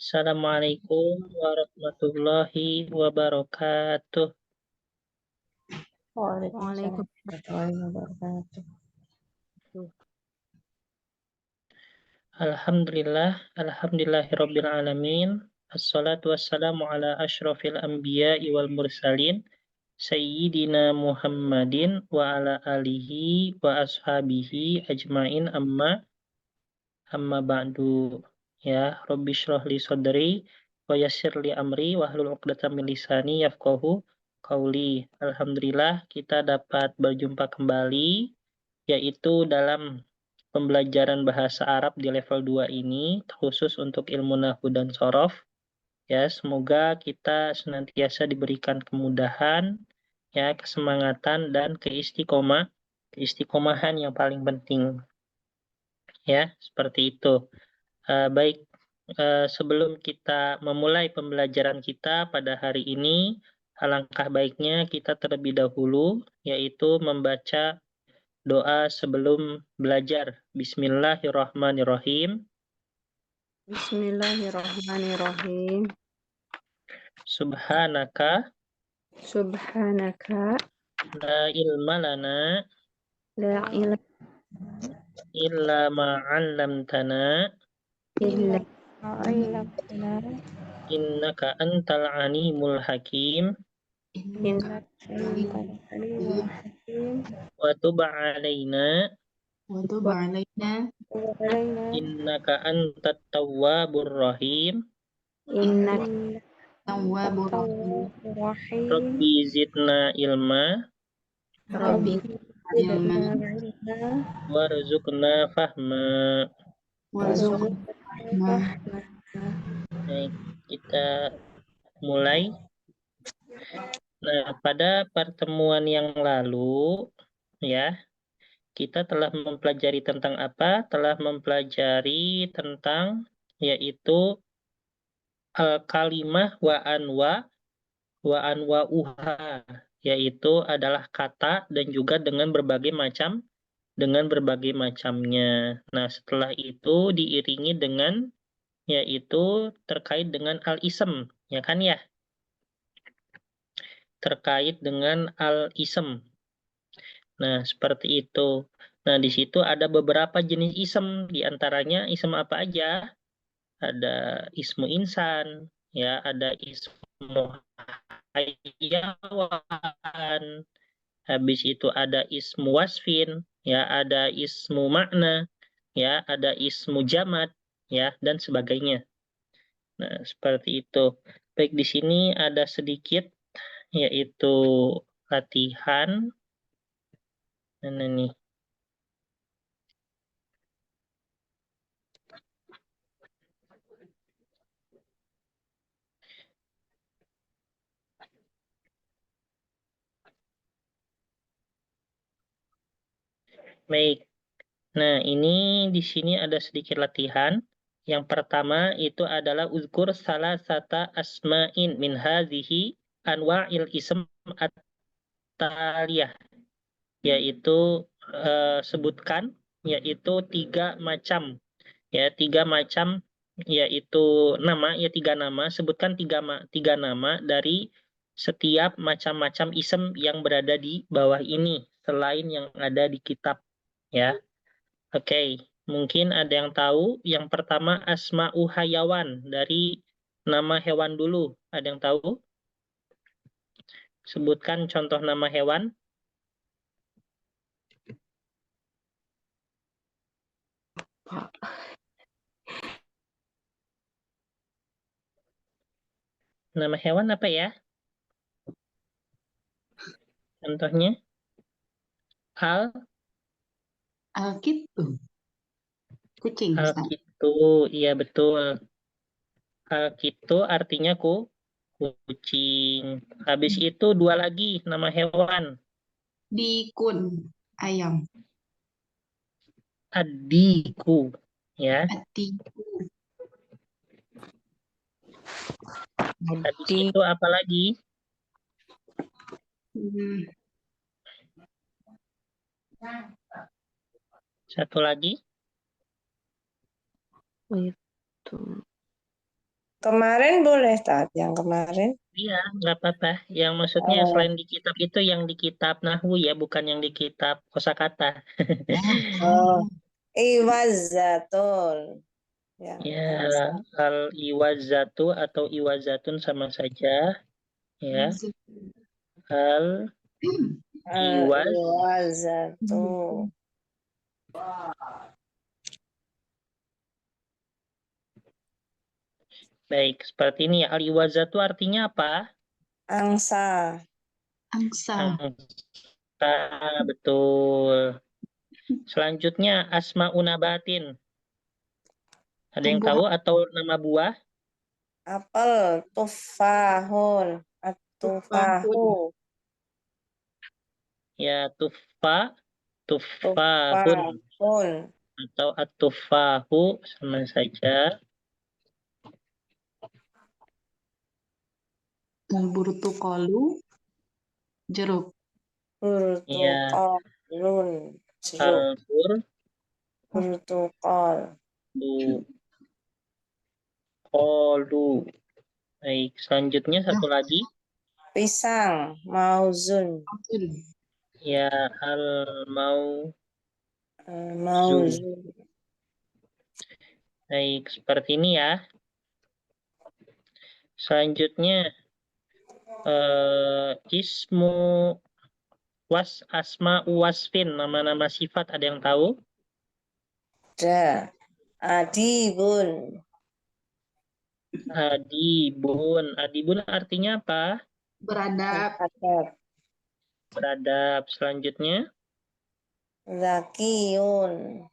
Assalamualaikum warahmatullahi wabarakatuh. Waalaikumsalam Waalaikumsalam. warahmatullahi wabarakatuh. Alhamdulillahirabbil alamin. Assalatu wassalamu ala asyrafil anbiya'i wal mursalin sayyidina Muhammadin wa ala alihi wa ashabihi ajmain amma ba'du. Ya, Rabbi shrah li sadri wa yassir li amri wahlul 'uqdatam min lisani yafqahu qauli. Alhamdulillah kita dapat berjumpa kembali yaitu dalam pembelajaran bahasa Arab di level 2 ini khusus untuk ilmu nahwu dan shorof. Ya, semoga kita senantiasa diberikan kemudahan, ya, kesemangatan dan keistiqomahan yang paling penting. Ya, seperti itu. Baik, sebelum kita memulai pembelajaran kita pada hari ini, alangkah baiknya kita terlebih dahulu yaitu membaca doa sebelum belajar. Bismillahirrahmanirrahim. Bismillahirrahmanirrahim. Subhanaka Subhanaka la ilma lana la ilaha illa ma 'allamtana illa Alhamdulillah. innaka antal alimul hakim anta Innaka alimul hakim wa tub 'alaina wa tub alaina innaka antat tawwabur rahim. innaka tawwabur rahim. Rabbi zidna ilma Rabbi ilma warzuqna fahma. warzuqna. Baik, kita mulai. Nah, pada pertemuan yang lalu, ya, kita telah mempelajari tentang apa? Telah mempelajari tentang yaitu kalimah wa anwa'uha, yaitu adalah kata dan juga dengan berbagai macamnya. Nah, setelah itu diiringi dengan yaitu terkait dengan al-ism, ya kan ya? Terkait dengan al-ism. Nah, seperti itu. Nah, di situ ada beberapa jenis ism, di antaranya ism apa aja? Ada ismu insan, ya, ada ismu hayawan, habis itu ada ismu wasfin, ya, ada ismu makna, ya, ada ismu jamat, ya, dan sebagainya. Nah, seperti itu. Baik, di sini ada sedikit yaitu latihan. Mana nih? Baik. Nah, ini di sini ada sedikit latihan. Yang pertama itu adalah uzkur salasata asma'in min hadhihi anwa'il ism at-taliyah, yaitu sebutkan yaitu tiga macam yaitu nama, ya, tiga nama. Sebutkan tiga nama dari setiap macam-macam ism yang berada di bawah ini selain yang ada di kitab, ya. Oke, mungkin ada yang tahu. Yang pertama asma'u hayawan, dari nama hewan dulu. Ada yang tahu? Sebutkan contoh nama hewan. Nama hewan apa ya? Contohnya Alkitu. Kucing, Ustaz. alkitu, iya betul. Alkitu artinya kucing. Habis itu dua lagi nama hewan. Dikun, ayam. Adiku, ya. Atiku. Habis itu apa lagi? Satu lagi. itu Kemarin boleh, Tat, yang kemarin. Iya, nggak apa-apa. Yang maksudnya Oh, selain di kitab itu yang di kitab Nahwu ya, bukan yang di kitab kosakata. oh. Iwazatun. Yang Ya, ansar. al-iwazatu atau iwazatun sama saja. Ya, al-iwaz. Iwazatu. Baik, seperti ini ya. Al-iwazatu artinya apa? Angsa. Angsa. Angsa, betul. Selanjutnya asmaun nabatin. Ada yang tahu Tumbuhan. atau nama buah? Apel. Tufahun. At-tufahu. Ya, tufahun Tufahun. atau at-tufahu sama saja. Burtukolu. Jeruk. Ya, Burtuqalun. Jeruk. albur, Burtuqal. kolu. Baik, selanjutnya satu lagi. Pisang. Mauzun. Apel. Ya, al-mauzu. Mauzun. Baik, seperti ini ya. Selanjutnya ismu asma wasfin, nama-nama sifat ada yang tahu? Da. Adibun. Adibun. Adibun artinya apa? Beradab. Adab. Beradab. Selanjutnya Zakiyun.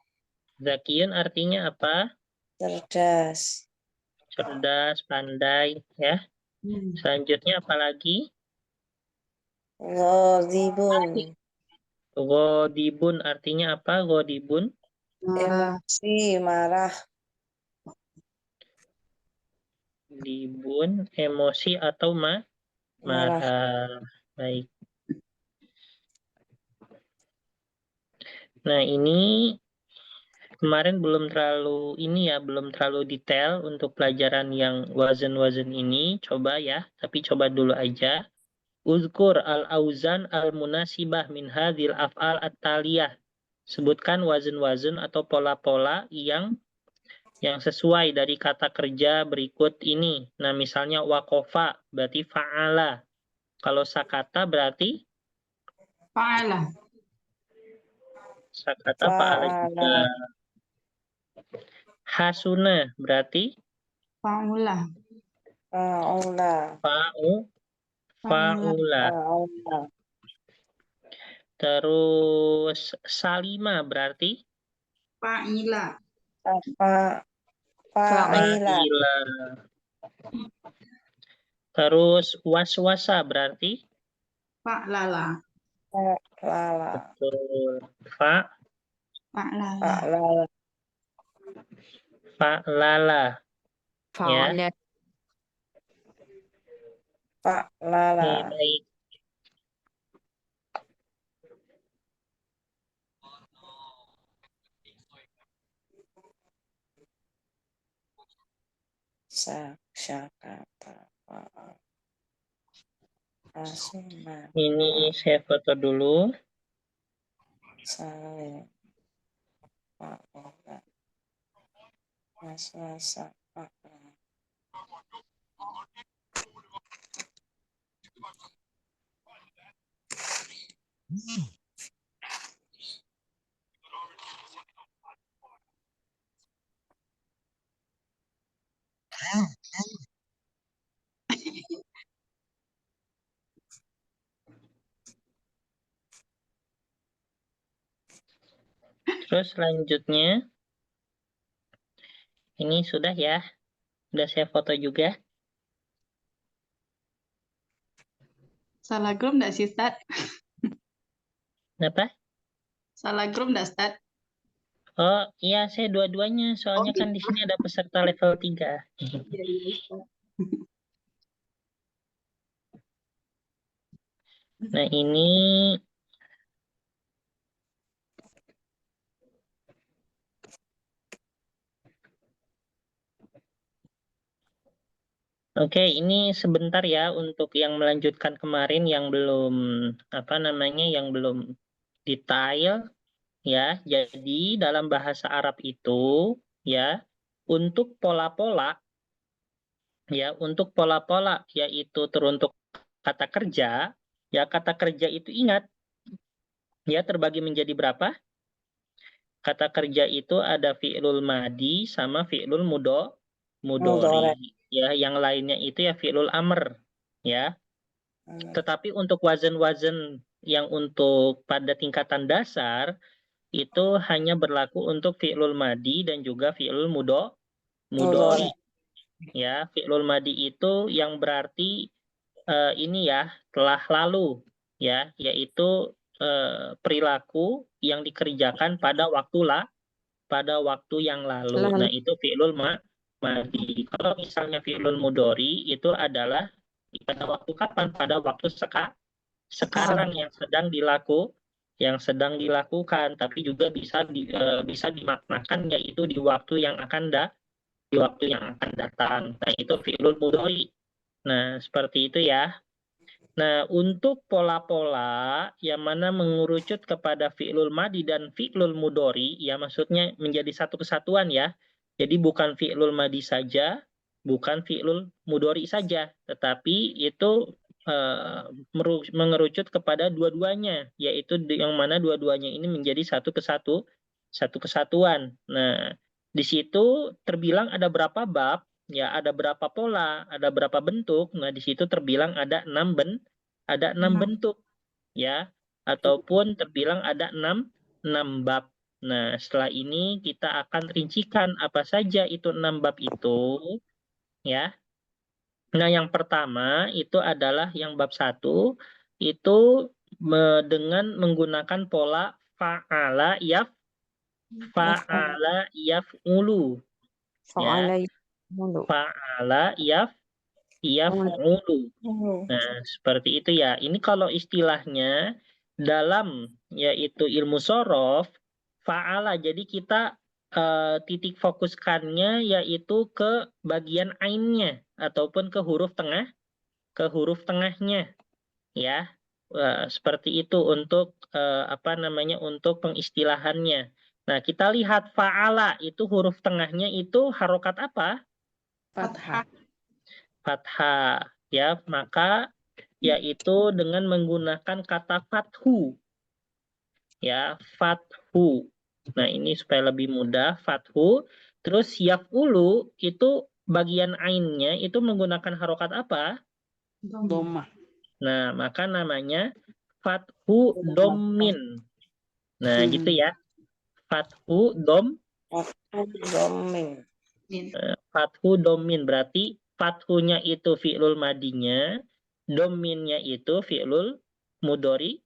zakiyun artinya apa? Cerdas. Cerdas, pandai ya. Selanjutnya apa lagi? Ghodibun. Ghodibun artinya apa? Ghodibun. Marah. Emosi. Marah. Dibun, emosi atau Marah. marah. Baik. Nah, ini kemarin belum terlalu belum terlalu detail untuk pelajaran yang wazan-wazan ini. Coba ya, tapi coba dulu aja. Uzkur al-auzan al-munasibah min hadhil af'al at-taliyah. Sebutkan wazan-wazan atau pola-pola yang sesuai dari kata kerja berikut ini. Nah, misalnya wakofa berarti fa'ala. Kalau sakata berarti Fa'ala. sakata fa'ala juga. Fa'ala. Hasuna berarti Fa'ula. Fa'ula. fa'ula. Fa'ula. Terus salima berarti Fa'ila. Fa'ila. fa'ila. Terus waswasa berarti Fa'lala. Fa'lala. betul. Fa'lala. Fa'lala. Fa'lala ya. Fa'ala. Fa'lala. Oke, baik. Syakata. Asuna. Ini saya foto dulu. Salim. Fa'ula. Waswasa. Fa'lala. Terus selanjutnya ini sudah ya. Sudah saya foto juga. Salah grup enggak sih, Stat? Kenapa? Salah grup enggak, Stat? Oh, iya saya dua-duanya. Soalnya kan di sini ada peserta level 3. Iya, iya, Stat. Nah, ini Oke, ini sebentar ya untuk yang melanjutkan kemarin yang belum yang belum detail ya. Jadi dalam bahasa Arab itu ya untuk pola-pola yaitu teruntuk kata kerja ya, kata kerja itu ingat ya terbagi menjadi berapa? Kata kerja itu ada fi'lul madi sama fi'lul Mudhari. mudori. Ya, yang lainnya itu ya fi'lul amr. Ya. Tetapi untuk wazan-wazan yang untuk pada tingkatan dasar itu hanya berlaku untuk fi'lul madi dan juga fi'lul mudori. Ya, fi'lul madi itu yang berarti ini ya telah lalu ya, yaitu perilaku yang dikerjakan pada waktu yang lalu. Nah, Lalu. itu fi'lul madi. Kalau misalnya fi'lul mudori itu adalah pada waktu kapan? Pada waktu sekarang yang sedang dilakukan, tapi juga bisa dimaknakan yaitu di waktu yang akan datang. Nah, itu fi'lul mudori. Nah, seperti itu ya. Nah, untuk pola-pola yang mana mengerucut kepada fi'lul madi dan fi'lul mudori, ya maksudnya menjadi satu kesatuan ya. Jadi bukan fi'lul madi saja, bukan fi'lul mudori saja, tetapi itu mengerucut kepada dua-duanya, yaitu yang mana dua-duanya ini menjadi satu kesatuan. Nah, di situ terbilang ada berapa bab, ya ada berapa pola, ada berapa bentuk. Nah, di situ terbilang ada enam bentuk ya, ataupun terbilang ada enam bab. Nah, setelah ini kita akan rincikan apa saja itu 6 bab itu ya. Nah, yang pertama itu adalah yang bab 1 itu dengan menggunakan pola fa'ala yaf'ulu ya. Fa'ala mulu. Fa'ala yaf'ulu. Nah, seperti itu ya. Ini kalau istilahnya dalam yaitu ilmu sorof, fa'ala. Jadi kita titik fokuskannya yaitu ke bagian ainnya ataupun ke huruf tengahnya ya. Seperti itu untuk untuk pengistilahannya. Nah, kita lihat fa'ala itu huruf tengahnya itu harokat apa? Fathah. Fathah ya, maka yaitu dengan menggunakan kata fathu ya, fathu. Nah, ini supaya lebih mudah, fathu. Terus yaf'ulu itu bagian ainnya itu menggunakan harokat apa? Dhamma. Nah, maka namanya fathu domin. Nah, gitu ya. Fathu fathu domin berarti fathunya itu fi'lul madinya, dominnya itu fi'lul mudorinya.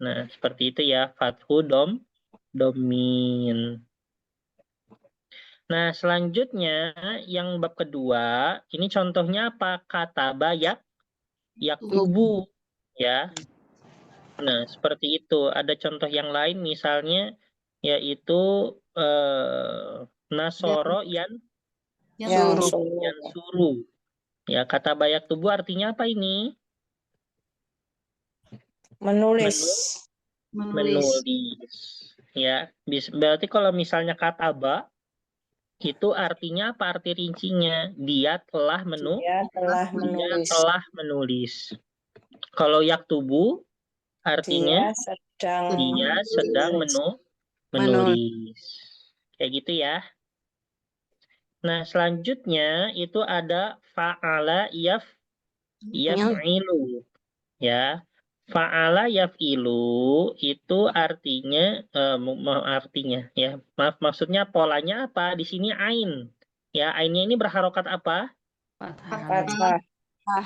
Nah, seperti itu ya, fathu domin. Nah, selanjutnya yang bab kedua, ini contohnya apa? Kata yaktubu ya. Nah, seperti itu. Ada contoh yang lain misalnya yaitu nasoro suruh. Ya, kata bayak tubuh artinya apa ini? Menulis. Menulis. Ya, berarti kalau misalnya kata ba itu artinya apa arti rincinya? Dia telah Dia telah menulis. Kalau yaktubu artinya dia sedang menulis. Kayak gitu ya. Nah, selanjutnya itu ada fa'ala yaf'ilu. Ya. Fa'ala yaf'ilu itu artinya ya. Maksudnya polanya apa? Di sini ain. Ya, ainnya ini berharokat apa? Fathah.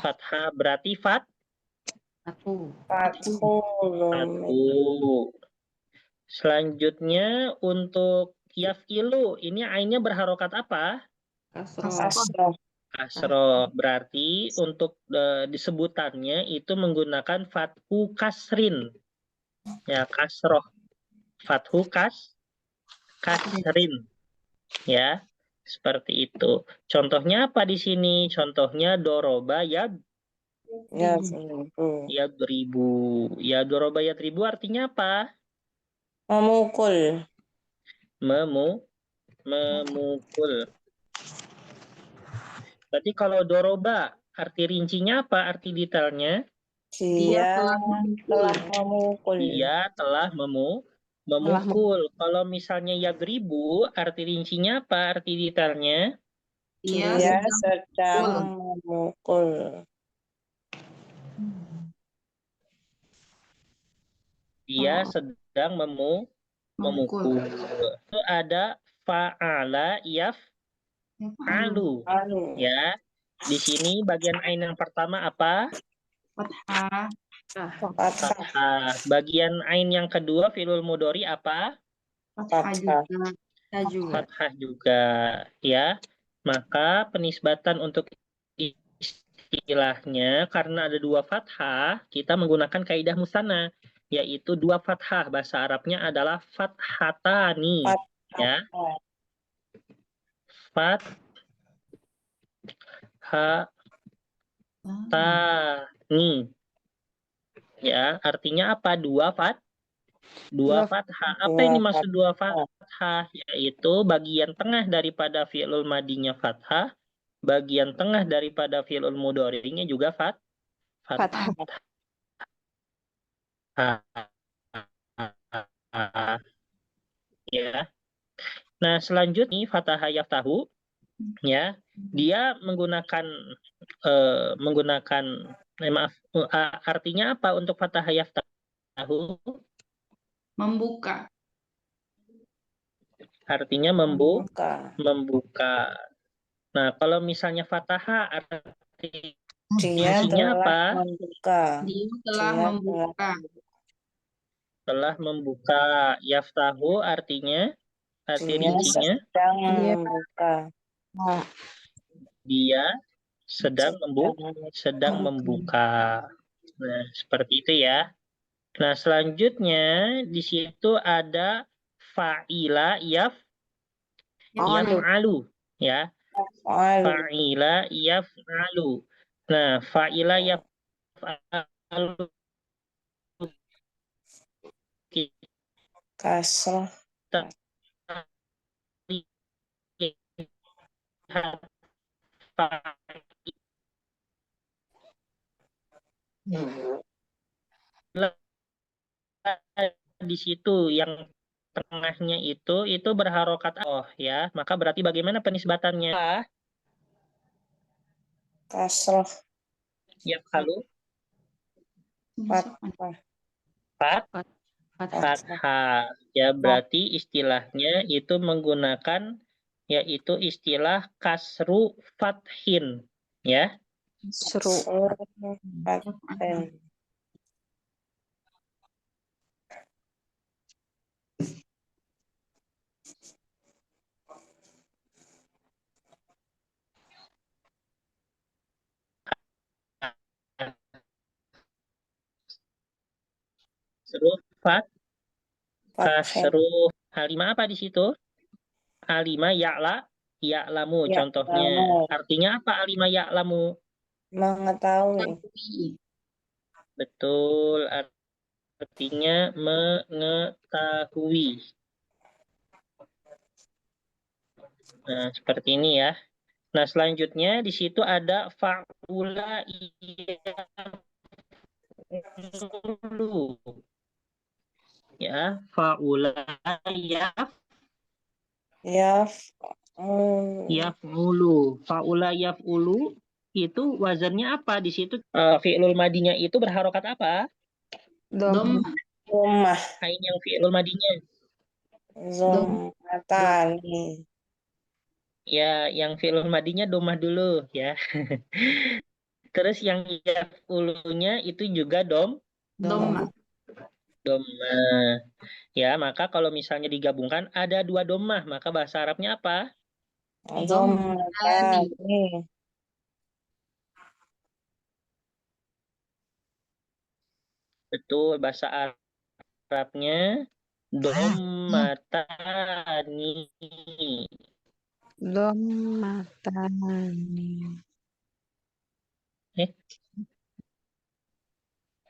Fathah berarti fathu. Selanjutnya untuk yaf'ilu ini ainnya berharokat apa? Kasroh. Berarti untuk disebutannya itu menggunakan fathu kasrin. Ya, kasroh. Fathu kasrin. Ya. Seperti itu. Contohnya apa di sini? Contohnya doroba Ya, yadribu. Ya doroba yadribu artinya apa? memukul. Memukul. Berarti kalau doroba, arti rincinya apa? Arti detailnya? Dia telah memukul. Dia telah memukul. Kalau misalnya yadribu, arti rincinya apa? Arti detailnya? Dia sedang memukul. Dia sedang memukul. Itu ada fa'ala yaf'alu. Ya. Di sini bagian ain yang pertama apa? Fathah. Fathah. Bagian ain yang kedua fi'lul mudhari apa? Fathah juga. Fathah juga, ya. Maka penisbatan untuk istilahnya karena ada dua fathah, kita menggunakan kaidah musanna, yaitu dua fathah. Bahasa Arabnya adalah fathatani, ya. Fathatani. Ya, artinya apa? Dua fathah. Apa yang dimaksud dua fathah? Yaitu bagian tengah daripada fi'lul madinya fathah, bagian tengah daripada fi'lul mudhari'nya juga fathah. Ya. Nah, selanjutnya fathah yaftahu, ya. Dia menggunakan artinya apa untuk fathah yaftahu? Membuka. Artinya membuka. Nah, kalau misalnya fathah artinya apa? Dia telah membuka. Telah membuka. Yaftahu artinya, arti rincinya? Dia sedang membuka. Nah, seperti itu ya. Nah, selanjutnya di situ ada fa'ila yaf'alu, ya. Fa'ila yaf'alu. Nah, fa'ila yaf'alu Kasrah. Di situ yang tengahnya itu berharokat ya, maka berarti bagaimana penisbatannya? Kasrah. Ya, halo. Fathah. Ya, berarti istilahnya itu menggunakan yaitu istilah kasru fathin, ya. Kasru halimah apa di situ? Alima ya'lamu contohnya. Artinya apa alima ya'lamu? Mengetahui. Betul, artinya mengetahui. Nah, seperti ini ya. Nah, selanjutnya di situ ada fa'ula yaf'ulu. Ya, fa'ula yaf'ulu. Fa'ula yaf'ulu itu wazannya apa di situ? Fi'lul madinya itu berharokat apa? Dhammah. Ain yang fi'lul madinya. Dhammatani. Ya, yang fi'lul madinya domah dulu ya. Terus yang yaf'ulunya itu juga Domah. domah. Ya, maka kalau misalnya digabungkan ada dua domah, maka bahasa Arabnya apa? Dhammatani. Betul, bahasa Arabnya dommatani. Dhammatani.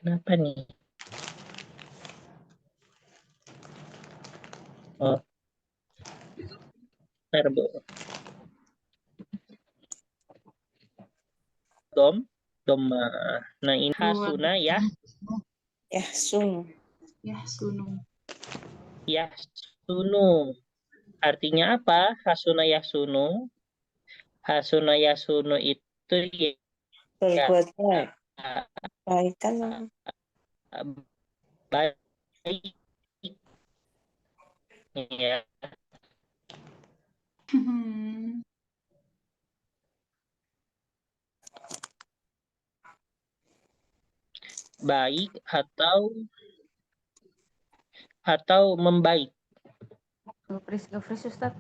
Kenapa nih? Oh, bentar, Bu. Dom. Nah, ini hasuna ya. Yahsun. Yahsunu. Artinya apa? Hasuna yahsunu. Hasuna yahsunu itu ya Berbuat baik. Kaitan baik. Ya. Baik atau membaik. Nge-freeze Ustaz.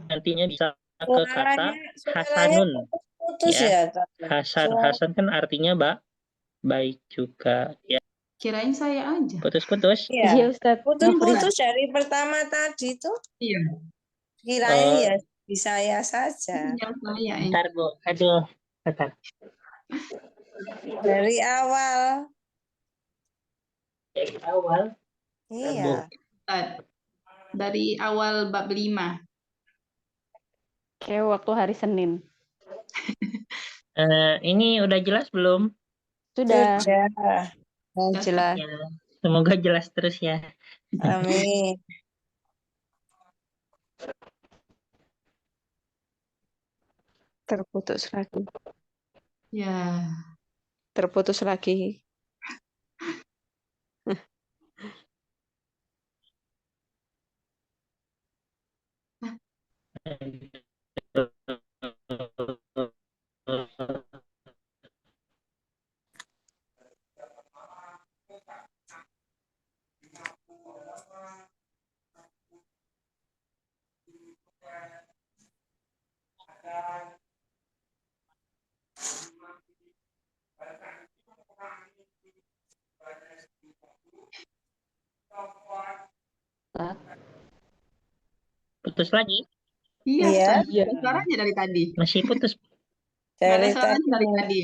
Nantinya bisa ke kata hasanun. putus Ya. ya. Hasan kan artinya baik juga. Ya. Kirain saya aja. Putus-putus. Iya Iya. Ustaz. Putus-putus dari pertama tadi tuh. Iya. Kirain ya di saya saja. Iya, saya. Bentar, Bu. Aduh. Bentar. Dari awal. Dari awal. Iya. Dari awal bab 5. Kayak waktu hari Senin. Ini udah jelas belum? Sudah. Jelas. Ya, semoga jelas terus ya. Amin. Terputus lagi. Ya. Terputus lagi. Putus lagi? Iya, Iya. Ustaz. Nggak ada suaranya dari tadi. Masih putus. Nggak ada Dari suaranya dari tadi.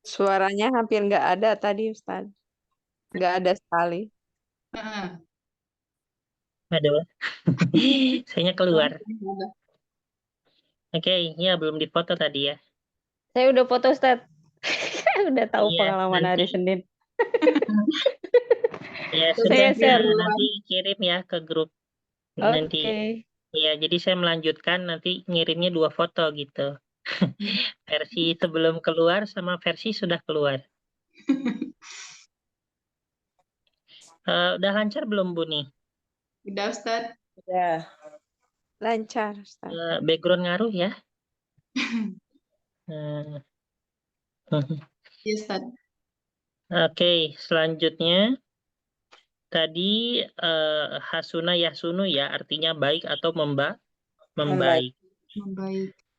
Suaranya hampir nggak ada tadi Ustaz. Nggak ada sekali. Heeh. Aduh. Sayanya keluar. Oke, ya belum difoto tadi ya. Saya udah foto Ustaz. Udah tahu Iya, pengalaman hari nanti. Senin. Ya, Saya sudah. share. Nanti kirim ya ke grup. Nanti. Oke. Ya, jadi saya melanjutkan nanti ngirimnya 2 foto gitu. Versi sebelum keluar sama versi sudah keluar. Udah lancar belum, Bu nih? Udah, Ustaz. Ya. Lancar Ustaz. Background ngaruh ya? Iya, Ustaz. Oke, selanjutnya tadi hasuna yahsunu ya, artinya baik atau membaik. Membaik.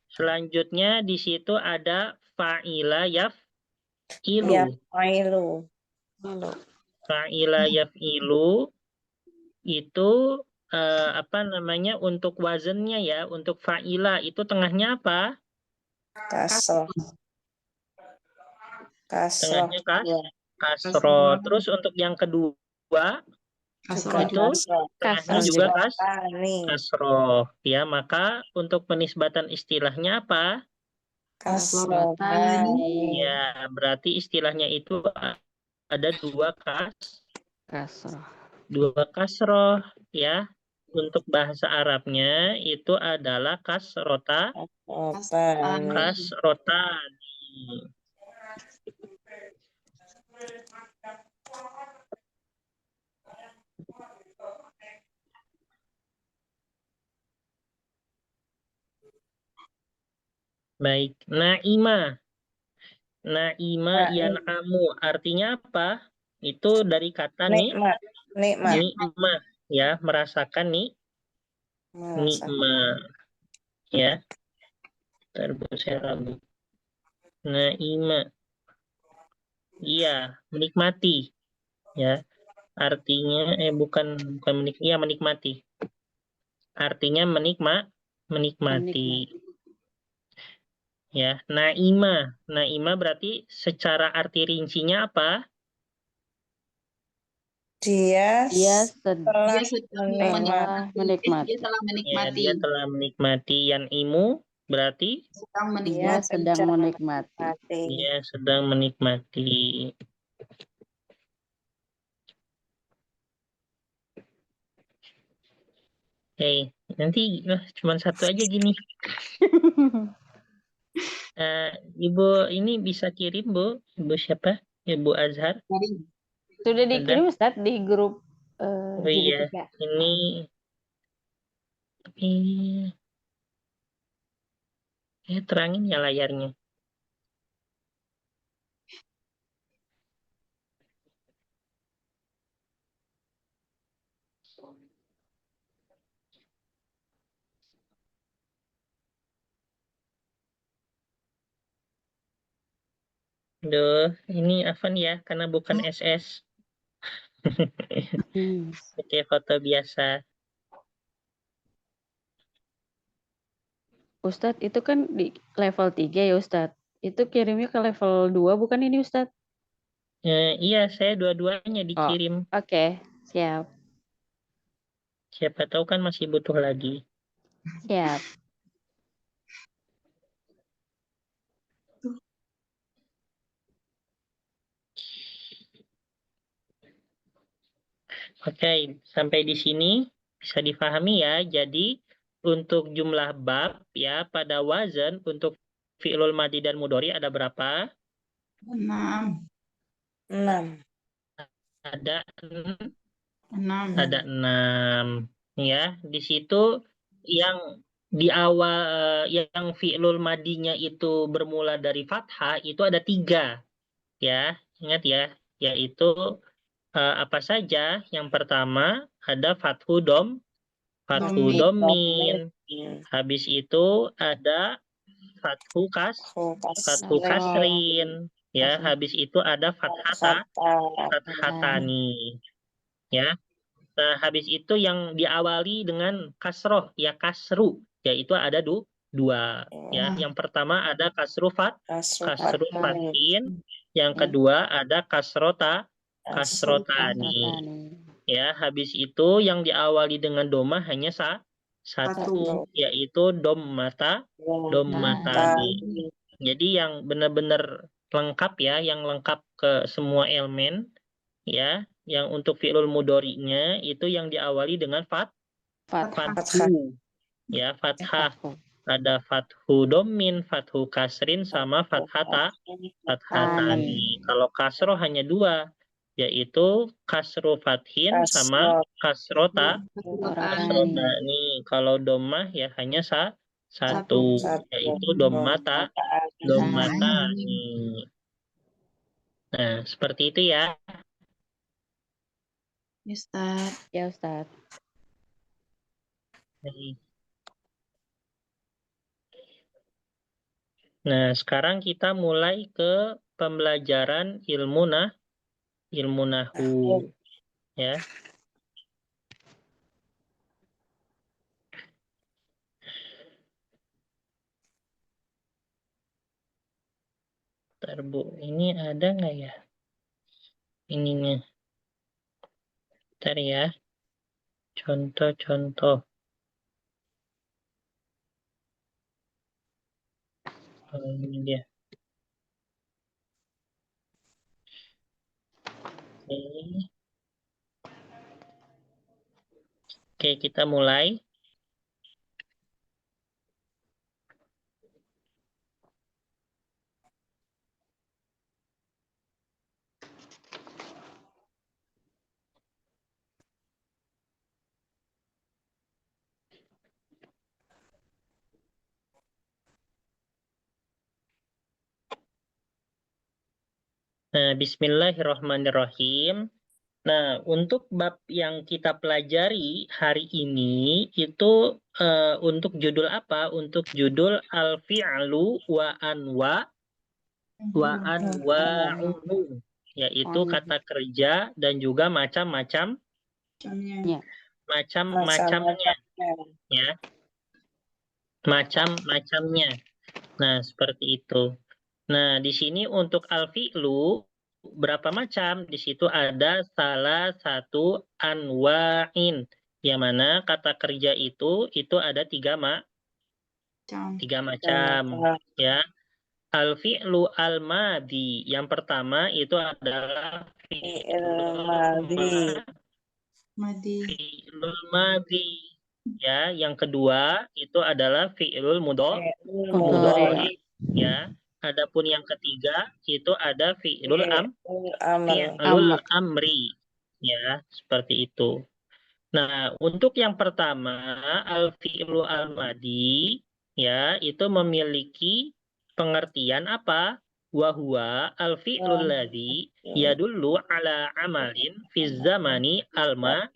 Selanjutnya di situ ada fa'ila yaf'ilu. Yaf'ilu. Fa'ila yaf'ilu itu apa namanya untuk wazannya ya, untuk fa'ila itu tengahnya apa? Kasroh. Kasroh. Tengahnya kasroh. Terus untuk yang kedua itu tengahnya juga kasroh. Ya, maka untuk penisbatan istilahnya apa? Kasroh. Ya, berarti istilahnya itu ada 2 Kasroh. 2 kasroh ya. Untuk bahasa Arabnya itu adalah kasrotan. Baik, Naima yan'amu artinya apa? Itu dari kata Nikmat. nikmah ya, merasakan nikmat ya. Saya ragu. Naima. Iya, menikmati ya. Artinya bukan menikmati. Artinya Menikmati. Ya, naima. Naima berarti secara arti rincinya apa? Dia Dia telah Dia sedang menikmati. Dia telah Ya, menikmati. dia telah menikmati. Yan'imu berarti Sedang Dia menikmati. sedang menikmati. dia sedang menikmati. Nanti cuma satu aja gini. Ibu ini bisa kirim, Bu. Ibu siapa? Ibu Azhar. Sudah dikirim Ustadz di grup Oh iya, JB3. ini terangin ya layarnya. Duh, ini Afan ya, karena bukan SS. Oke, foto biasa. Ustadz, itu kan di level 3 ya Ustadz. Itu kirimnya ke level 2 bukan ini Ustadz? Iya, saya dua-duanya dikirim. Oke, siap. Siapa tahu kan masih butuh lagi. Siap. Oke, sampai di sini bisa difahami ya. Jadi untuk jumlah bab ya pada wazan untuk fi'lul madi dan mudhari ada berapa? 6. Ada 6. ada 6 ya. Di situ yang di awal yang fi'lul madinya itu bermula dari fathah itu ada 3 ya. Ingat ya, yaitu apa saja? Yang pertama ada fathu domin. Habis itu ada fathu kasrin. Ya, habis itu ada fathatani. Ya. Nah, habis itu yang diawali dengan kasroh, ya kasru, yaitu ada 2. Ya, yang pertama ada kasru fatin, yang kedua ada kasrotani. Ya, habis itu yang diawali dengan doma hanya satu, yaitu dommatani. Jadi yang benar-benar lengkap ya, yang lengkap ke semua elemen ya, yang untuk fi'lul mudhari'nya itu yang diawali dengan fathu. Ya, fathah. Ada fathu domin, fathu kasrin, sama fathatani. Kalau kasroh hanya 2, yaitu kasro fathin sama kasrotani. Kalau domah ya hanya satu, yaitu dommatani. Nah, seperti itu ya. Ustaz. Ya Ustadz. Nah, sekarang kita mulai ke pembelajaran ilmu nahu ya. Bentar, Bu. Ini ada nggak ya ininya? Bentar ya. Contoh-contoh. Oh, ini dia. Oke, kita mulai. Nah, bismillahirrahmanirrahim. Nah, untuk bab yang kita pelajari hari ini itu untuk judul apa? Untuk judul al-fi'lu wa anwa'uhu, yaitu kata kerja dan juga macamnya ya. macam-macamnya. Nah, seperti itu. Nah, di sini untuk al-fi'lu berapa macam? Di situ ada salah satu anwa'in. Yang mana kata kerja itu ada tiga macam ya. Al-fi'lu al-madi. Yang pertama itu adalah fi'lul madi. Ya, yang kedua itu adalah fi'lul mudhari. Ya. Adapun yang ketiga itu ada fi'lul amri. Ya, seperti itu. Nah, untuk yang pertama al-fi'lu al-madi ya, itu memiliki pengertian apa? Wa huwa al-fi'lul ladzi yadullu ala amalin fi zamani al-madi,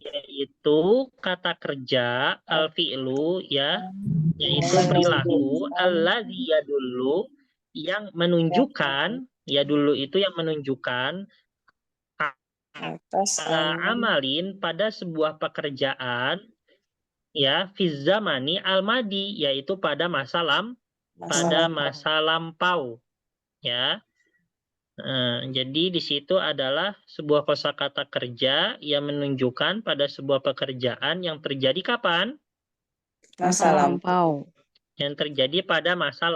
yaitu kata kerja al-fi'lu ya, yaitu perilaku alladzi yadullu yang menunjukkan, ya dulu itu yang menunjukkan amalin pada sebuah pekerjaan ya fi zamani al-madi, yaitu pada masa lampau ya. Jadi di situ adalah sebuah kosakata kerja yang menunjukkan pada sebuah pekerjaan yang terjadi kapan? Masa lampau. Yang terjadi pada masa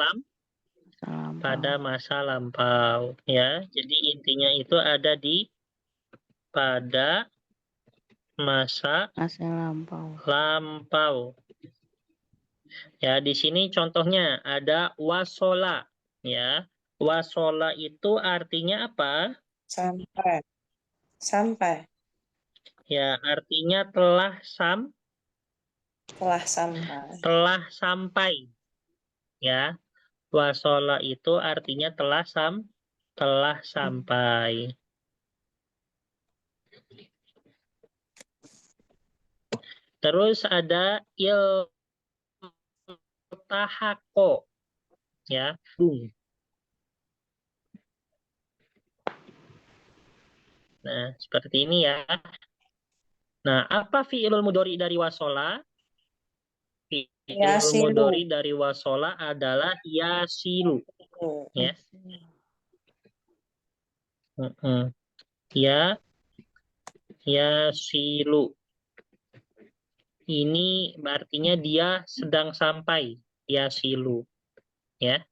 lampau ya. Jadi intinya itu ada di pada masa lampau. Ya, di sini contohnya ada wasola ya. Wasola itu artinya apa? Sampai. Ya, artinya telah sampai. Ya. Wasola itu artinya telah sampai. Terus ada iltahaqo ya. Nah, seperti ini ya. Nah, apa fi'ilul mudhari dari wasola? Fi'ilul mudhari dari wasola adalah yasilu. Ya. Yasilu. Ini artinya dia sedang sampai, yasilu. Ya.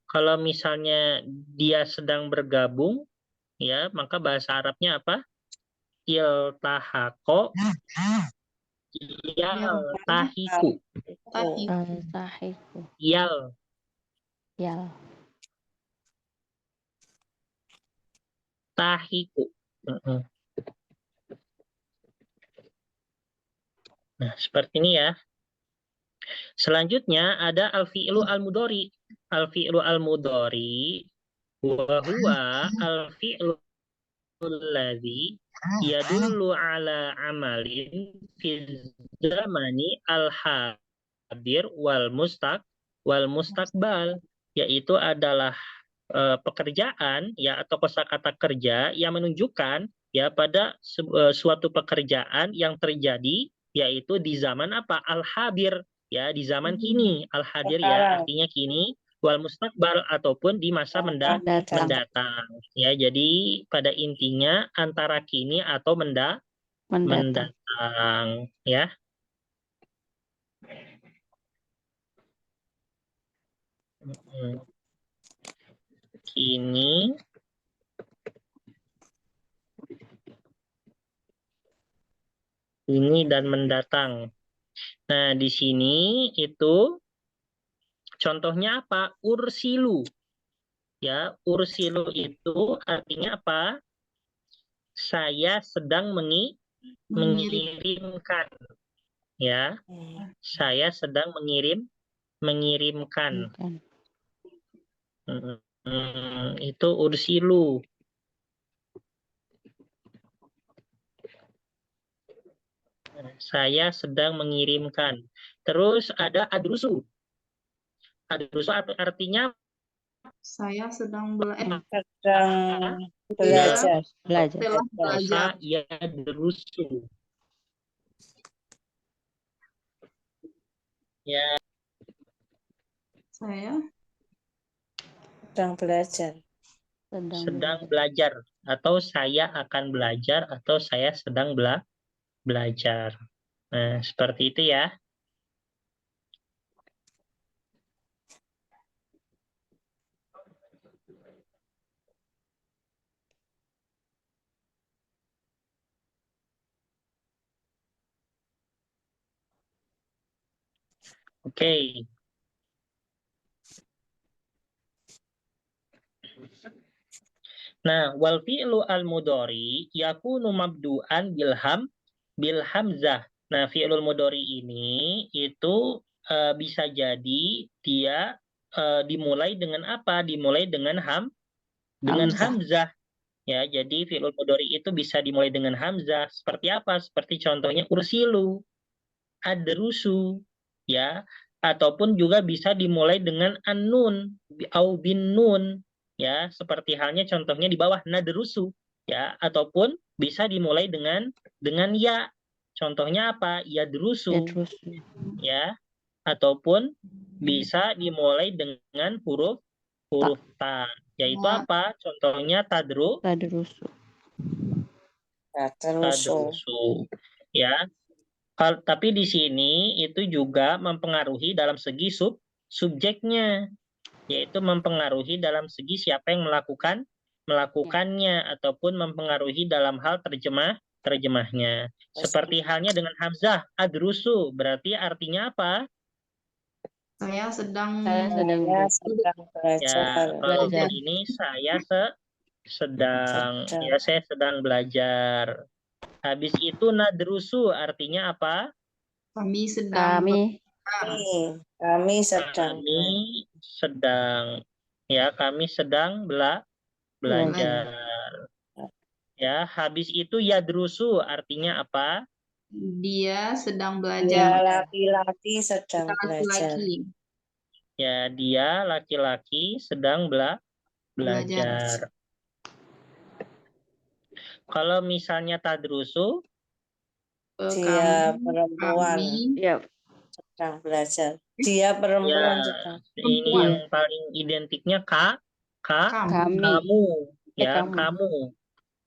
Kalau misalnya dia sedang bergabung, ya, maka bahasa Arabnya apa? Iltahaqo yaltahiku. Tahiku. Nah, seperti ini ya. Selanjutnya ada al-fi'lu al-mudhari. Al-fi'lu al-mudhari wa huwa al-fi'lu alladzi yadullu ala amalin fi zamani al-hadir wal mustaqbal, yaitu adalah pekerjaan ya atau kosakata kerja yang menunjukkan ya pada suatu pekerjaan yang terjadi, yaitu di zaman apa? Al-hadir ya, di zaman kini. Al-hadir ya artinya kini, wal mustaqbal ataupun di masa mendatang. Ya, jadi pada intinya antara kini atau mendatang ya. Kini dan mendatang. Nah, di sini itu contohnya apa? Ursilu. Ya, ursilu itu artinya apa? Saya sedang mengirimkan. Ya. Saya sedang mengirimkan. Itu ursilu. Saya sedang mengirimkan. Terus ada adrusu. Adrusu artinya Saya sedang belajar. Belajar. Saya adrusu. Ya, Saya sedang belajar. sedang belajar. Atau saya akan belajar, atau saya sedang belajar. Nah, seperti itu ya. Oke. Nah, wal fi'lu al-mudhari yakunu mabdu'an bil hamzah. Nah, fi'lul mudhari ini itu bisa jadi dia dimulai dengan apa? Dimulai dengan dengan hamzah. Ya, jadi fi'lul mudhari itu bisa dimulai dengan hamzah. Seperti apa? Seperti contohnya ursilu, adrusu, ya, ataupun juga bisa dimulai dengan an-nun au bin nun, ya, seperti halnya contohnya di bawah nadrusu, ya, ataupun bisa dimulai dengan ya. Contohnya apa? Yadrusu, ya, ataupun bisa dimulai dengan huruf ta, yaitu Ya. apa? Contohnya Tadrusu. tadrusu, ya. Tapi di sini itu juga mempengaruhi dalam segi subjeknya, yaitu mempengaruhi dalam segi siapa yang melakukannya ataupun mempengaruhi dalam hal terjemahnya. Seperti halnya dengan hamzah adrusu, berarti artinya apa? Saya sedang Saya sedang Ya, belajar. kalau ini saya sedang saya sedang belajar. Habis itu nadrusu artinya apa? kami sedang belajar. Kami sedang kami sedang belajar. Ya, habis itu yadrusu artinya apa? Dia sedang Dia belajar. laki-laki sedang belajar. Laki-laki Ya, dia laki-laki sedang belajar. belajar. Kalau misalnya tadrusu, Dia perempuan Kami sedang belajar. Dia perempuan ya sedang ini yang paling identiknya kami kamu, ya, kamu. kamu.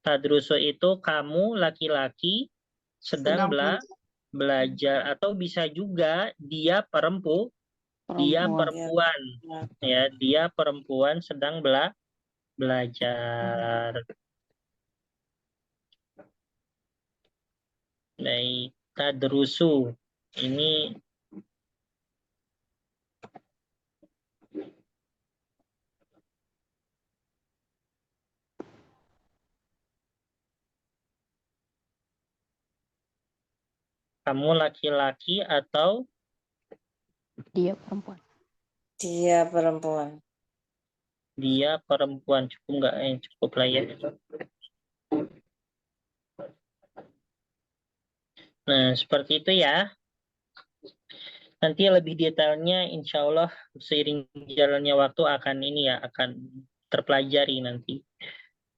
Tadrusu itu kamu laki-laki sedang sedang belajar, atau bisa juga dia perempuan, ya, dia perempuan sedang belajar. Baik, tadrusu ini kamu laki-laki atau Dia perempuan. Dia perempuan. dia perempuan, cukup nggak? Cukup lah ya. Nah, seperti itu ya. Nanti lebih detailnya insya Allah seiring jalannya waktu akan akan terpelajari nanti.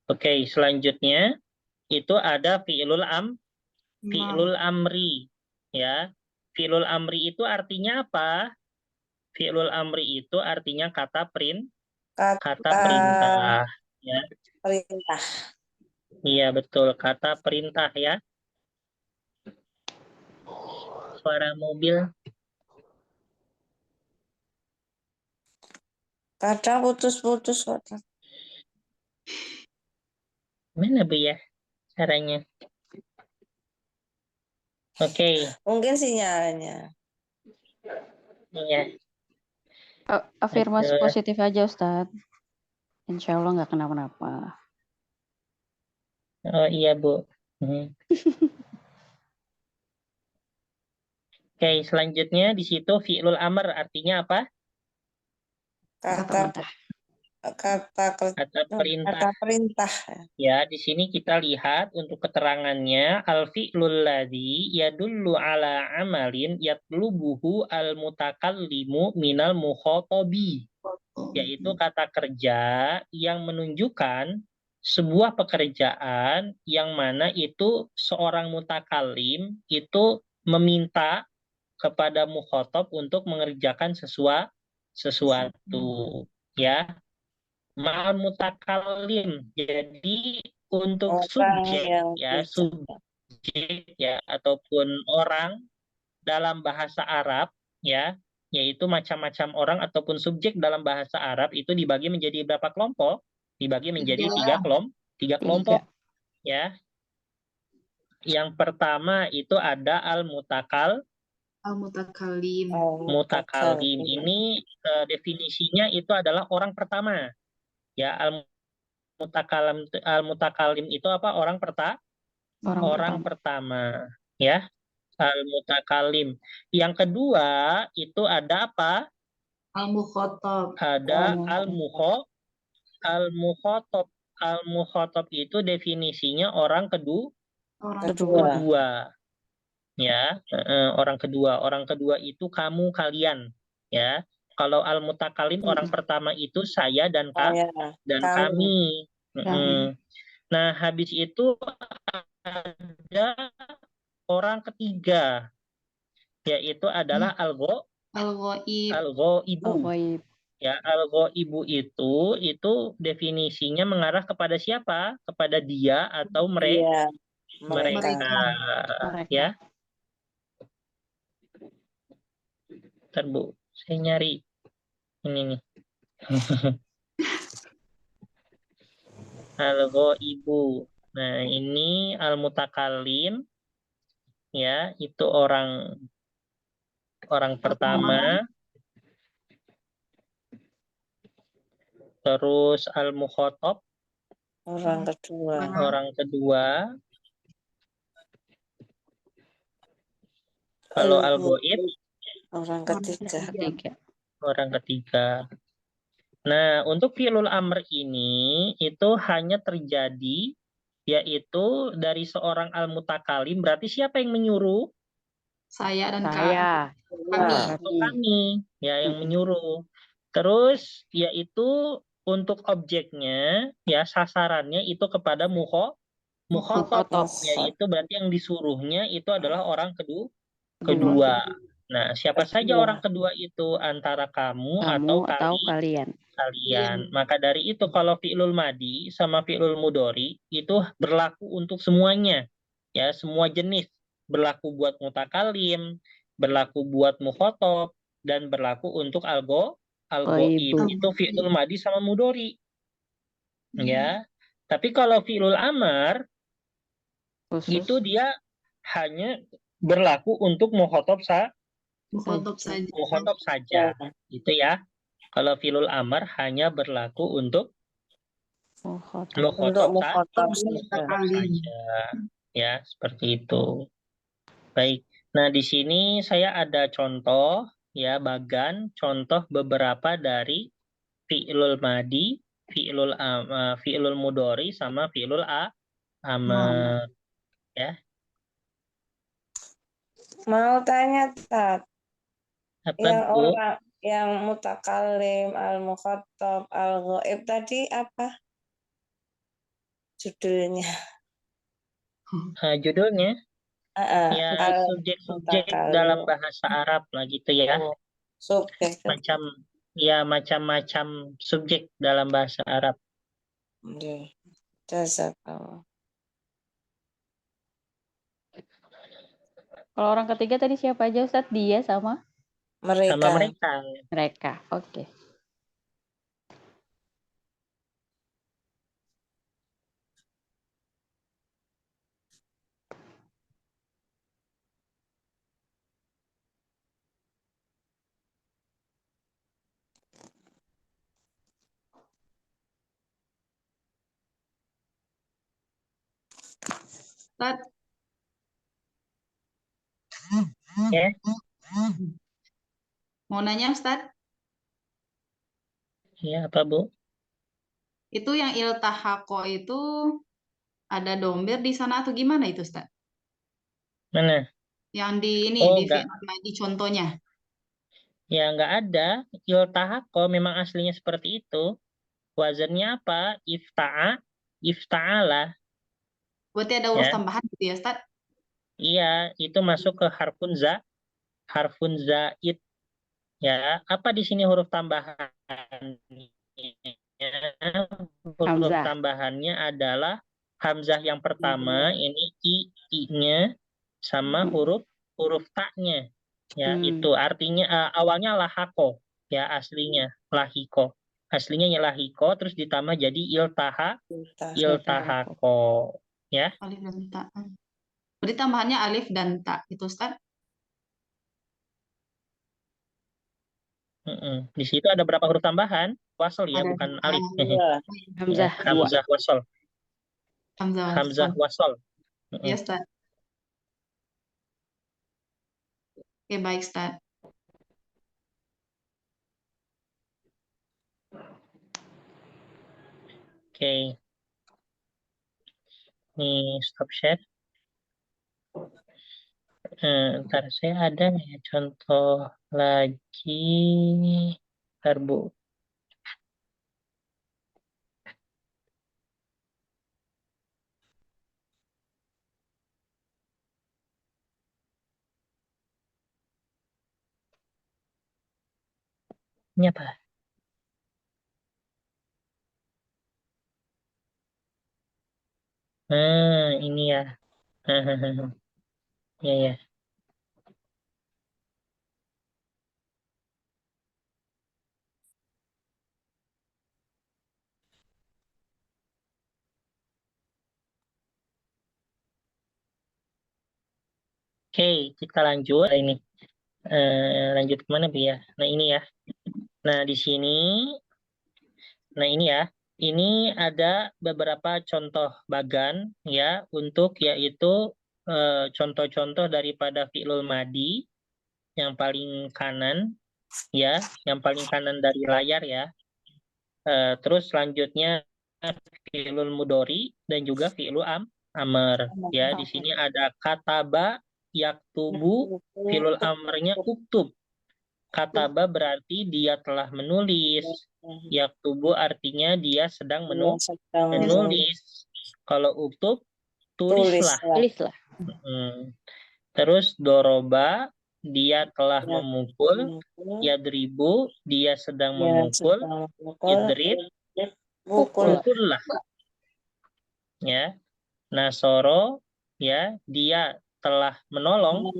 Oke, selanjutnya itu ada fi'lul amri, ya. Fi'lul amri itu artinya apa? Fi'lul amri itu artinya kata perintah, ya. Perintah. Iya, betul, kata perintah ya. Suara mobil. Kadang putus-putus kok. Mana Bu ya caranya? Oke, Mungkin sinyalnya. iya. Afirmasi Aduh. positif aja Ustadz. Insya Allah nggak kenapa-napa. Oh iya Bu. Oke, selanjutnya di situ fi'lul amr artinya apa? Kata perintah. Ya, di sini kita lihat untuk keterangannya al-fi'lul ladzi yadullu ala amalin yatlubuhu al-mutakallimu minal mukhatabi, yaitu kata kerja yang menunjukkan sebuah pekerjaan yang mana itu seorang mutakallim itu meminta kepada mukhatab untuk mengerjakan sesuatu, ya. Ma'al mutakallim. Jadi untuk Orang subjek, yang ya, bicara. subjek ya ataupun orang dalam bahasa Arab, ya, yaitu macam-macam orang ataupun subjek dalam bahasa Arab itu dibagi menjadi berapa kelompok? Dibagi menjadi tiga kelompok, ya. Yang pertama itu ada al-mutakallim. Mutakallim ini definisinya itu adalah orang pertama, ya. Al-mutakallim itu apa? Orang pertama, ya. Al-mutakallim. Yang kedua itu ada apa? Al-mukhatab. Ada al-mukhatab. Al-mukhatab itu definisinya orang kedua, ya. Orang kedua. Orang kedua itu kamu, kalian, ya. Kalau al-mutakallim orang pertama itu saya dan kami. Nah, habis itu ada orang ketiga, yaitu adalah al-ghaibu. Ya, al-ghaibu itu definisinya mengarah kepada siapa? Kepada dia atau mereka. Ya. Bentar, Bu. Saya nyari ini nih. Al-ghaibu. Nah, ini al-mutakallim, ya, itu orang pertama. Terus al-mukhatab, orang kedua. Kalau al-ghaib, orang ketiga. Nah, untuk fi'lul amr ini itu hanya terjadi yaitu dari seorang al-mutakallim. Berarti siapa yang menyuruh? Saya dan kami, ya, yang menyuruh. Terus yaitu untuk objeknya, ya, sasarannya itu kepada mukhatab, yaitu berarti yang disuruhnya itu adalah orang kedua. Nah, siapa saja orang kedua itu? Antara kamu atau kalian. Maka dari itu kalau fi'lul madi sama fi'lul mudhari itu berlaku untuk semuanya, ya, semua jenis. Berlaku buat mutakallim, berlaku buat mukhatab, dan berlaku untuk al-ghaib. Itu fi'lul madi sama mudhari, ya. Tapi kalau fi'lul amar itu dia hanya berlaku untuk mukhatab saja. Itu, ya. Kalau fi'lul amar hanya berlaku untuk mukhatab saja. Ya, seperti itu. Baik. Nah, di sini saya ada contoh, ya, bagan contoh beberapa dari fi'lul madi, fi'lul mudhari sama fi'lul amar, ya. Mau tanya, Tat. Apa, Bu? Yang mutakallim, al-mukhatab, al-ghaib tadi apa judulnya? Judulnya? Ya, subjek-subjek dalam bahasa Arab lah gitu, ya. Macam-macam subjek dalam bahasa Arab. Kalau orang ketiga tadi siapa aja, Ustadz? Dia sama? Mereka. Oke. Ustaz. Ya. Mau nanya, Ustaz? Ya, apa, Bu? Itu yang iltahaqo itu ada domir di sana atau gimana itu, Ustaz? Mana? Yang di ini, di fi'il madi contohnya. Ya, nggak ada. Iltahaqo memang aslinya seperti itu. Wazannya apa? Ifta'ala. Berarti ada huruf tambahan gitu ya, Ustaz? Iya, itu masuk ke harfun harfun zaid. Ya, apa di sini huruf tambahan? Huruf Hamzah. tambahannya adalah hamzah yang pertama, ini i-nya sama huruf ta-nya. Ya, itu artinya awalnya lahako, ya aslinya lahiko. Aslinya ya lahiko, terus ditambah jadi iltahako. Ya, Alif dan ta. Berarti tambahannya alif dan ta itu Ustaz. Di situ ada berapa huruf tambahan? Wasol ya, Ada bukan alif. Dua. Ya, Hamzah 2. hamzah wasol. Hamzah Hamzah wasal. wasol. Ya Ustaz. Oke, baik Ustaz. Oke. Nih, stop share. Ntar saya ada nggak ya contoh lagi. Ntar Bu. Ini apa? Ini ya. Ya, ya. Oke, kita lanjut ini. Lanjut kemana Bu ya? Nah ini ya. Nah di sini, nah ini ya. Ini ada beberapa contoh bagan ya untuk yaitu contoh-contoh daripada fi'lul madi yang paling kanan ya, yang paling kanan dari layar ya. Terus selanjutnya fi'lul mudori dan juga fi'lul amr ya. Di sini ada kataba yaktubu, fi'lul amrnya uktub. Kataba berarti dia telah menulis. Yaktubu artinya dia sedang menulis. Kalau uktub tulislah. Tulislah. Terus doroba dia telah memukul. Yadribu dia sedang memukul. Idrib pukullah. Ya. Nasoro ya dia telah menolong.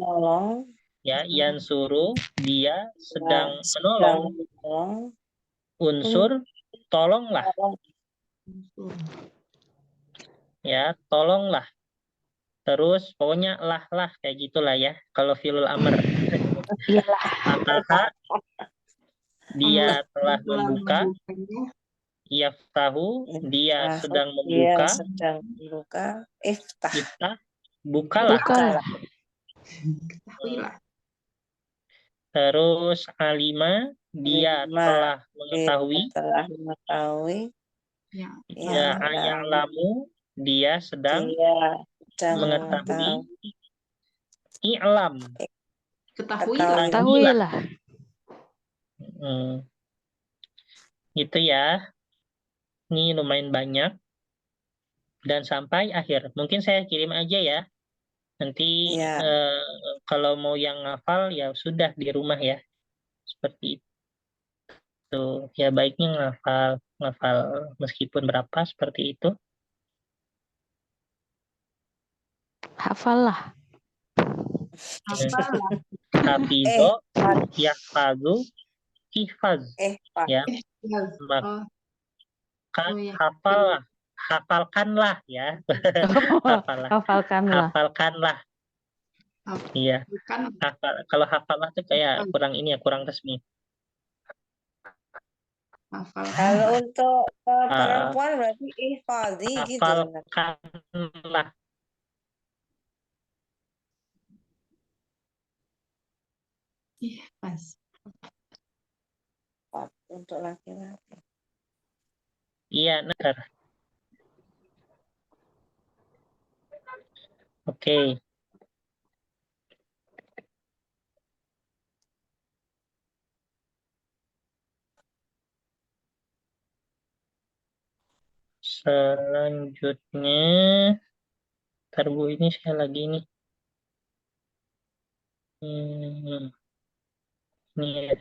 Ya, yansuru dia sedang menolong. Unsur tolonglah. Ya, tolonglah. Terus pokoknya lah kayak gitulah ya. Kalau filul amr. Iyalah. Fataha dia telah membuka. Yaftahu dia sedang membuka. Iftah bukalah. Bukalah. Ketahuilah. Terus alima dia telah mengetahui. Ya. Ya, ayalamu dia sedang mengetahui. I'lam Ketahuilah. Ketahuilah. Gitu ya. Ini lumayan banyak. Dan sampai akhir. Mungkin saya kirim aja ya. Nanti kalau mau yang ngafal ya sudah di rumah ya. Seperti itu. Ya baiknya ngafal meskipun berapa seperti itu. Hafallah. Hafalah. Hafizo, yahfazu, ihfaz. Ya, maka Oh, ya. hafalkanlah ya. Hafalkanlah. Hafalkanlah. Iya. Bukan Kalau hafallah itu kayak kurang ini ya, kurang resmi. hafal. Kalau untuk perempuan berarti ihfazi gitu. Hafalkanlah. Pas. Untuk laki-laki. Iya, benar. Oke. Selanjutnya, ntar Bu ini saya lagi nih. Ini ya.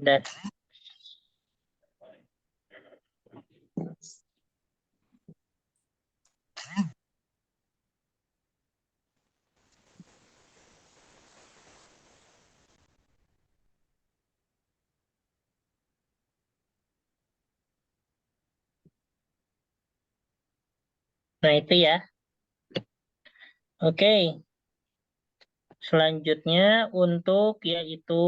Dan nah itu ya. Oke. Selanjutnya untuk yaitu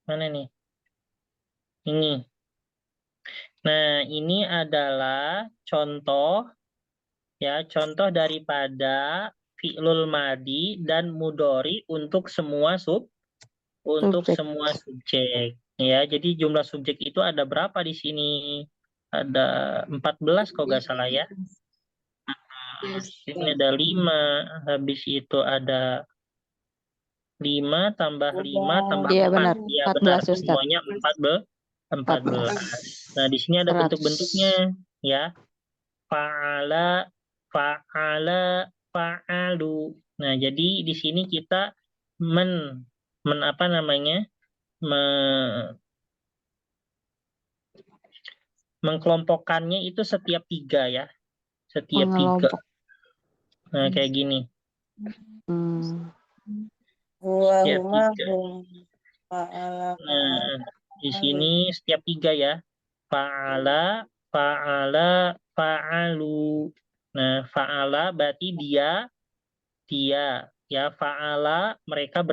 mana nih? Ini. Nah, ini adalah contoh ya, contoh daripada fi'lul madi dan mudori untuk semua Subjek. semua subjek ya. Jadi jumlah subjek itu ada berapa di sini? Ada 14 kalau nggak salah ya. Ini ada 5, habis itu ada 5 tambah 5 tambah Iya 4. benar, Iya 14 benar, Ustaz. semuanya 14. Nah, di sini ada 100. bentuk-bentuknya ya. Fa'ala, fa'ala, fa'alu. Nah, jadi di sini kita apa namanya? Mengkelompokkannya itu setiap 3 ya. Setiap 3. Mengelompok. Nah, kayak gini. Hmm. Setiap Huma 3. hum fa'ala Nah, di fa'alu. sini setiap 3 ya. Fa'ala, fa'ala, fa'alu. Nah, fa'ala berarti dia ya. Fa'ala mereka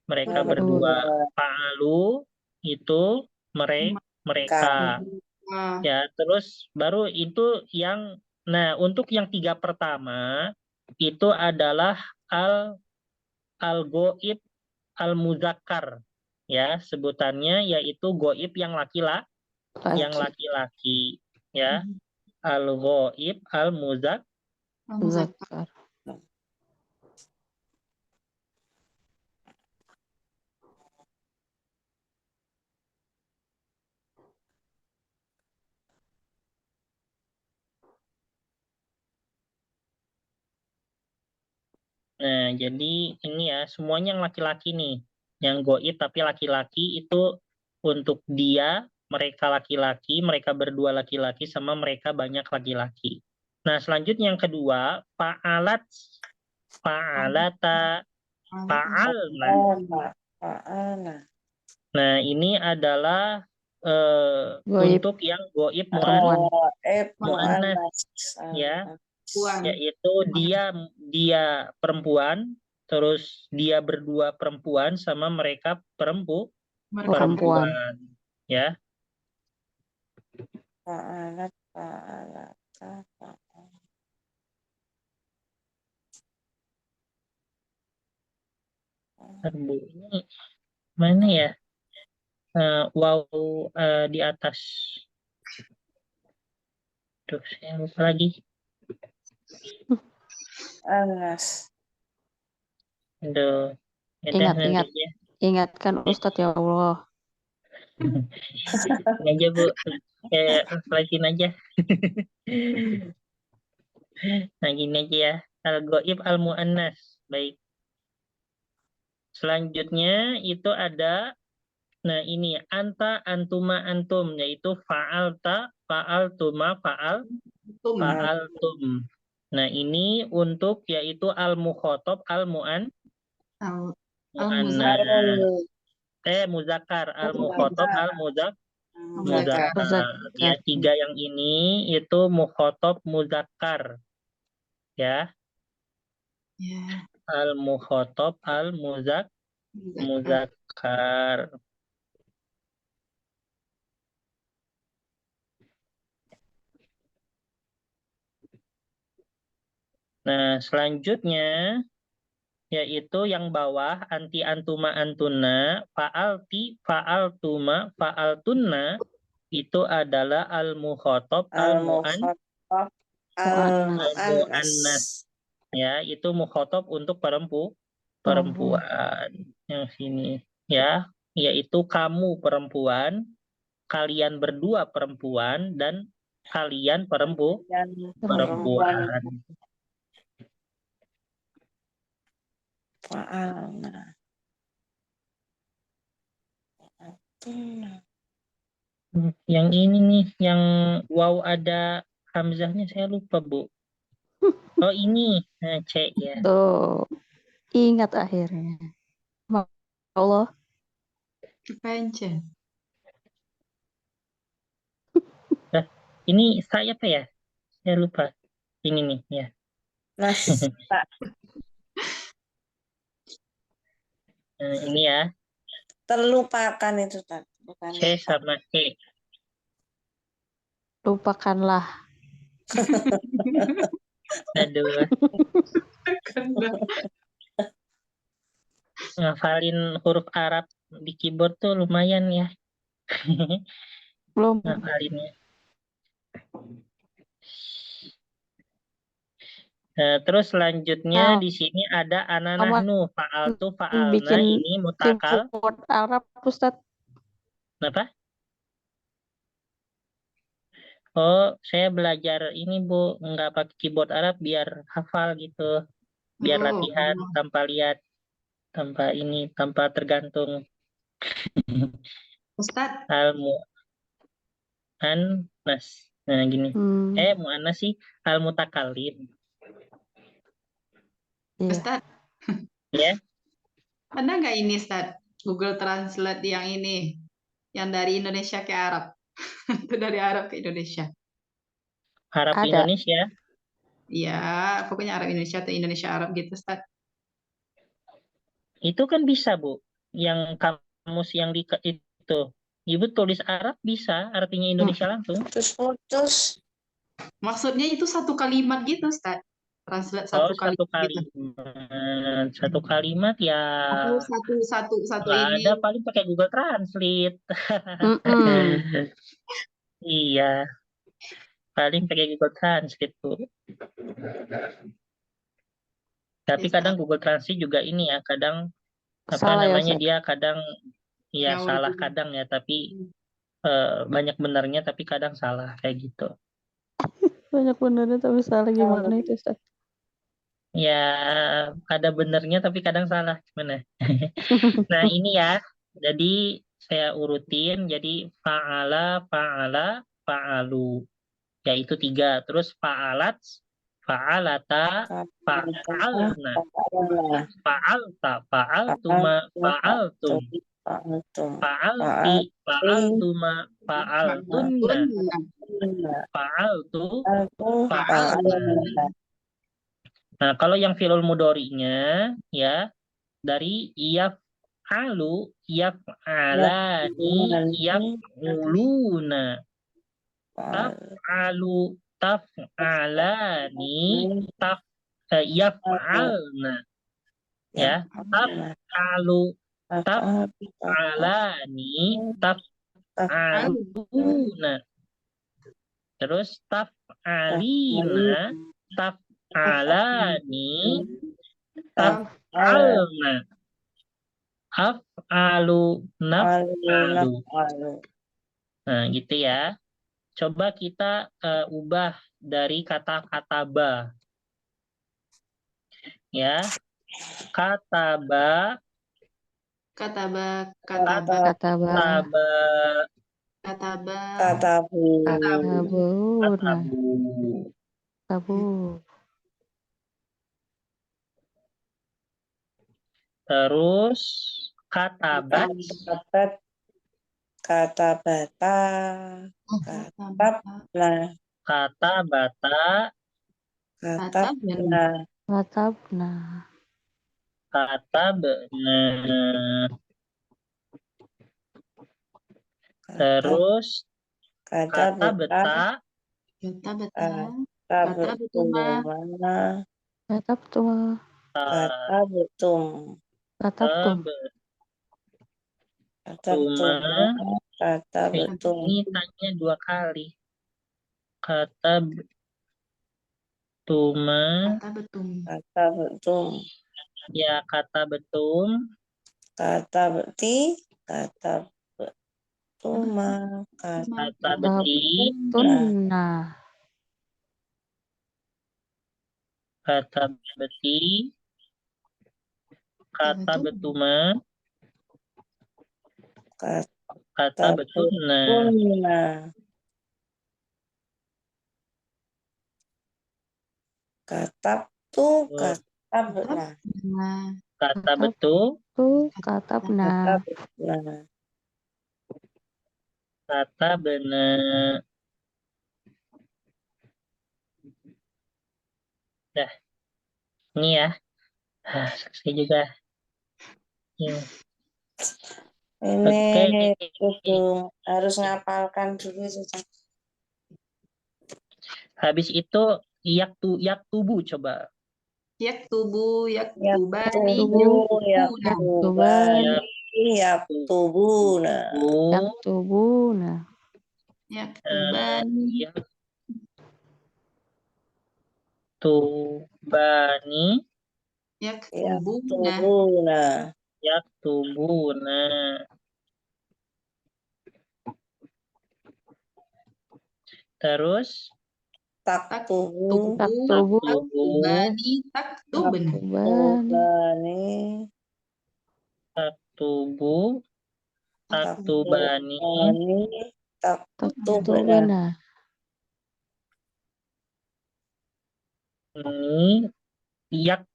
mereka berdua. Fa'alu itu mereka ya. Terus baru itu yang untuk yang 3 pertama itu adalah al-ghaib al-muzakkar ya, sebutannya yaitu ghaib yang laki-laki ya. Al-ghaib al-muzakkar. Muzakkar. Nah, jadi ini ya, semuanya yang laki-laki nih. Yang goib tapi laki-laki itu untuk dia, mereka laki-laki, mereka berdua laki-laki, sama mereka banyak laki-laki. Nah, selanjutnya yang kedua, fa'alat, fa'alata, fa'alna. Fa'ala. Nah, ini adalah Goib untuk yang goib perempuan. mu'annas ya. Yaitu dia perempuan, terus dia berdua perempuan sama mereka perempuan ya. Fa'alat, fa'alata, Aduh, ini mana ya? Wow, di atas. Tuh, saya lupa lagi. Anas. Aduh, ya dah nanti Ingat. aja. Ingatkan Ustadz ya Allah. Ini aja Bu, reflekin aja. Nah gini aja ya, al-ghaib al-mu'annas. Baik. Selanjutnya itu ada, nah ini anta, antuma, antum, yaitu fa'alta, fa'altuma, fa'altum. Nah ini untuk yaitu al-mukhotob, al-mu'annas. Muzakkar, al-mukhotob, muzakkar. Ya, 3 yang ini itu mukhotob muzakkar. Ya. Al-mukhotob, muzakkar. Nah, selanjutnya yaitu yang bawah anti, antuma, antuna, fa'alti, fa'altuma, fa'altunna itu adalah al-mukhotob, Al-mukhatab, al-mu'annas. Ya, itu mukhotob untuk perempuan yang sini ya. yaitu kamu perempuan, kalian berdua perempuan, dan kalian Dan perempuan. fa'alna. Yang ini nih, yang wow ada hamzahnya saya lupa, Bu. Oh ini, nah, C ya. Tuh, ingat akhirnya. Ma- Allah, Kepencet. Nah, ini saya apa ya? Saya lupa. Ini nih ya. Mas, Pak, Nah, ini ya, terlupakan itu tadi. Bukan C sama E. lupakanlah. Aduh, ngafalin huruf Arab di keyboard tuh lumayan ya. Belum. Ngafalinnya. Terus selanjutnya di sini ada ananahnu, fa'altu, fa'alna, bikin ini mutakal. keyboard Arab, Ustadz. Kenapa? Oh, saya belajar ini, Bu, nggak pakai keyboard Arab biar hafal gitu. Biar Oh, latihan tanpa lihat, tanpa ini, tanpa tergantung. Ustadz, Al-mu'annas. Nah, gini. Mu'annas sih al-mutakalim. Iya. Ustadz, Ya, ada nggak ini Ustadz? Google Translate yang ini, yang dari Indonesia ke Arab, itu dari Arab ke Indonesia. Arab Ada. Indonesia. Ya, pokoknya Arab Indonesia atau Indonesia Arab gitu, Ustadz. Itu kan bisa, Bu. Yang kamus yang di itu. Ibu tulis Arab bisa, artinya Indonesia langsung. putus. Maksudnya itu satu kalimat gitu, Ustadz. Translate Oh, satu satu kalimat gitu. kalimat. Satu kalimat ya. Atau satu Nggak ini. ada, paling pakai Google Translate. Iya, paling pakai Google Translate, Bu. Tapi Yes, kadang Ustadz. Google Translate juga ini ya, kadang apa Salah ya, namanya Ustadz? dia kadang ya Ngawur salah juga. kadang ya, tapi banyak benarnya tapi kadang salah kayak gitu. Banyak benernya tapi salah gimana itu, Ustadz? Ya ada benernya tapi kadang salah gimana? Nah ini ya, jadi saya urutin jadi fa'ala, fa'ala, fa'alu, yaitu 3. Terus fa'alat, fa'alata, fa'alna, fa'alta, fa'altuma, fa'altum, fa'alti, fa'altuma, fa'altunna, fa'altu, fa'alna. Nah, kalau yang fi'il mudhari'nya ya dari yaf'alu, yaf'alani, yaf'uluna, taf'alu, taf'alani, yaf'alna, ya, taf'alu, taf'alani, taf'aluna, terus taf'alina, taf'alani, taf'alna, af'alu, naf'alu. Nah, gitu ya. Coba kita ubah dari kata-kata ba. Ya. Kataba, Kataba, Kataba. kataba, kataba, Kabuna. katabu. Kabu. Terus katabat, Kata bata, katabata, katabna, Katabna. katabna. Terus katabeta, katabata, Katabtuma. Katabtum. Ini tanya 2 kali. Katabtuma, katabetum, ya kata betum, Kata beti, katabtuma, Kata beti, Tunna. kata beti, kata betuma, kata betuna. katabtuna, katabtu, katabna, Nah, Kata betu, Katabna. katabna, kata benar. Dah, ini ya. Saya juga. Ini. ini Oke. kudu harus ngapalkan dulu Ustaz. Habis itu yak tubuh coba. yaktubu, Yaktubu, yaktubani, yaktubani, yaktubuna, Yaktubuna. yaktubani, Tubani, yaktubuna, yaktubuna, yaktubuna. Terus taktubu, Taktubu. taktubani, taktubna, Taktubani. tubuh, taktubani, taktubana, Taktubana. ini yak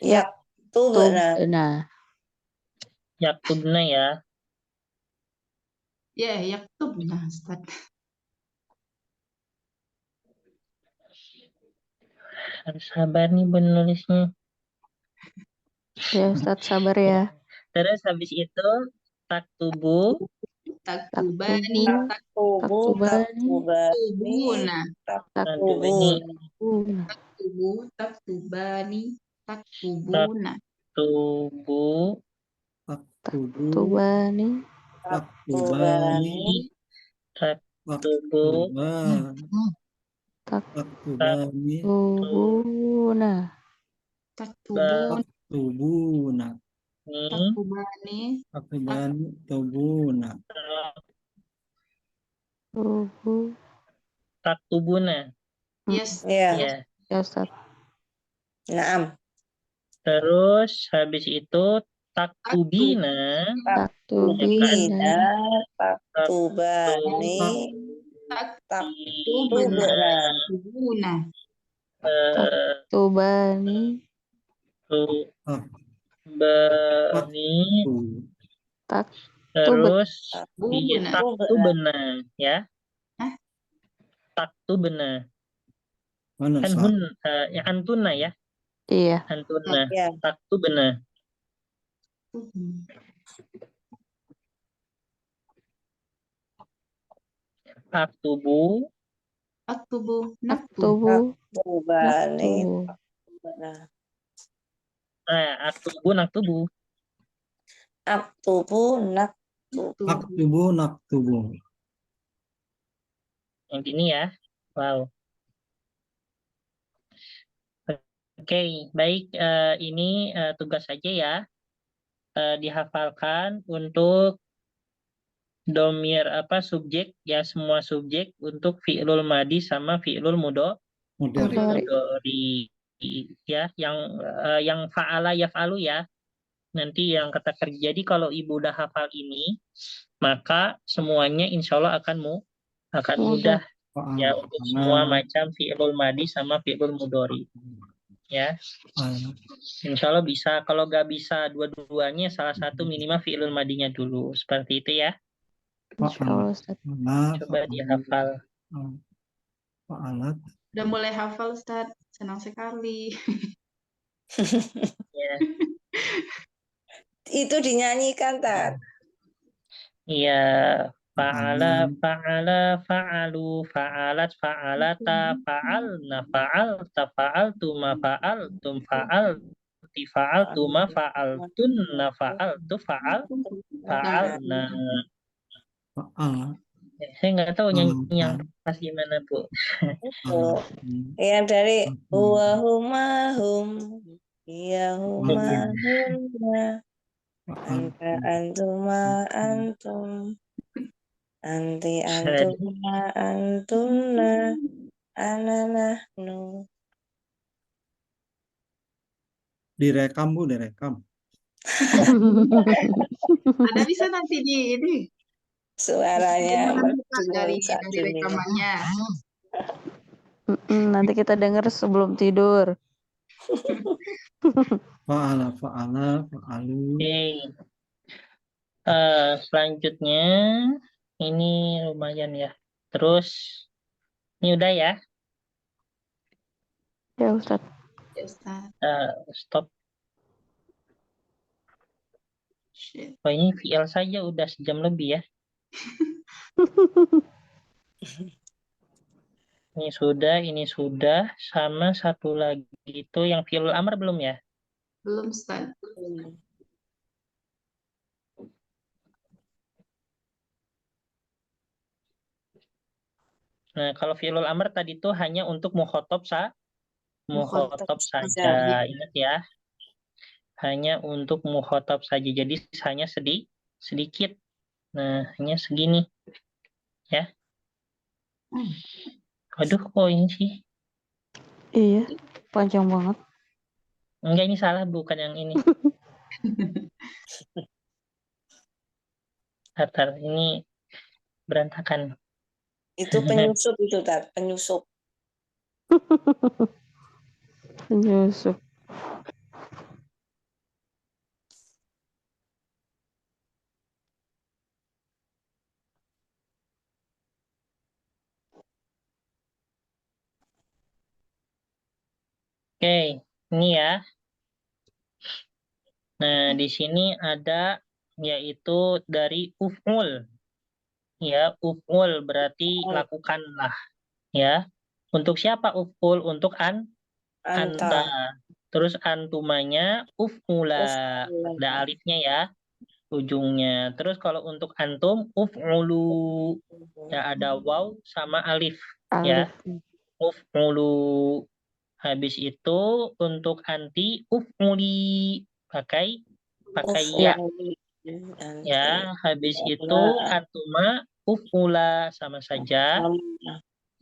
yaktubana, Tubna. yaktubna ya. ya yaktubna, Ustaz. Harus sabar nih menulisnya. Ya Ustadz sabar ya. Terus habis itu taktubu, Taktubani, taktubu, taktubuna, taktubuna, taktubu, taktubani, taktubuna, tubuh, Taktubani. taktubani, taktubu, Taktubuna. taktubun, Tubuna, ini taktubani, tubuna, Tubuh. taktubuna. yes, ya, Ya. Ya Ustadz. naam, Terus habis itu taktubina, Taktubina. taktubani, taktubuna, taktubuna, Taktubani. bani, terus iya, buna, taktubena ya. Hah? Taktubena. mana Kan Ustaz? ya antuna ya. Iya. Antuna, ya, taktubena. Aktubu, aktubu, naktubu, Taktubu. taktubani, aktubu, naktubu. aktubu, Naktubu, naktubu. Yang ini ya. Wow. Oke, baik. Ini tugas saja ya. Dihafalkan untuk domir subjek ya, semua subjek untuk fi'lul madi sama fi'lul Mudari. mudhari ya, yang fa'ala yaf'alu ya. Nanti yang kata kerja. Jadi kalau ibu udah hafal ini, maka semuanya insya Allah akan mudah ya untuk semua macam fi'lul madi sama fi'lul mudhari ya. Insya Allah bisa. Kalau nggak bisa dua-duanya, salah satu minimal fi'lul madinya dulu. Seperti itu ya. Insya Allah Ustadz. Coba dihafal. Fa'alat. udah mulai hafal Ustaz, senang sekali. Ya. itu dinyanyikan tak? Iya. Fa'ala, fa'ala, fa'alu, fa'alat, fa'alata, fa'alna, fa'alta, fa'altuma, fa'altum, fa'alti, fa'altuma, fa'altunna, fa'altu, fa'alna. Saya nggak tahu nyanyi yang pas gimana, Bu. Yang dari huwa humahum, ya humahumna, Anta antuma antum. Anti antuma antuna. Ana nahnu. Direkam Bu, direkam. Anda bisa nanti di ini Suaranya menentukan dari merdu saat ini. rekamannya. Nanti kita dengar sebelum tidur. Fa'ala, fa'ala, fa'alu. Oke. Selanjutnya ini lumayan ya. Terus ini udah ya. Ya Ustadz. Ya, Ustaz. Stop. Shit. Oh, ini VL saja udah sejam lebih ya. Ini sudah. Sama satu lagi itu yang fi'il amr belum ya? Belum, Ustaz. Nah, kalau fi'il amr tadi itu hanya untuk mukhotob Mukhotob saja. Ingat ya. Hanya untuk mukhotob saja. Jadi hanya sedikit. Nah, hanya segini. Ya. Aduh, kok ini sih? Iya, panjang banget. Enggak, ini salah, bukan yang ini. Bentar, ini berantakan. Itu penyusup itu, Tat. Penyusup. Penyusup. Oke, ini ya. Nah, di sini ada yaitu dari uf'ul. Ya, uf'ul berarti lakukanlah. Ya. Untuk siapa uf'ul? Untuk anta. Anta. Terus antumanya uf'ula. Ada alifnya ya, ujungnya. Terus kalau untuk antum uf'ulu. Ya, ada waw sama alif. Ya, Alif. uf'ulu. Habis itu untuk anti uf'uli. Pakai ya. Ya, habis itu antuma uf'ula sama saja.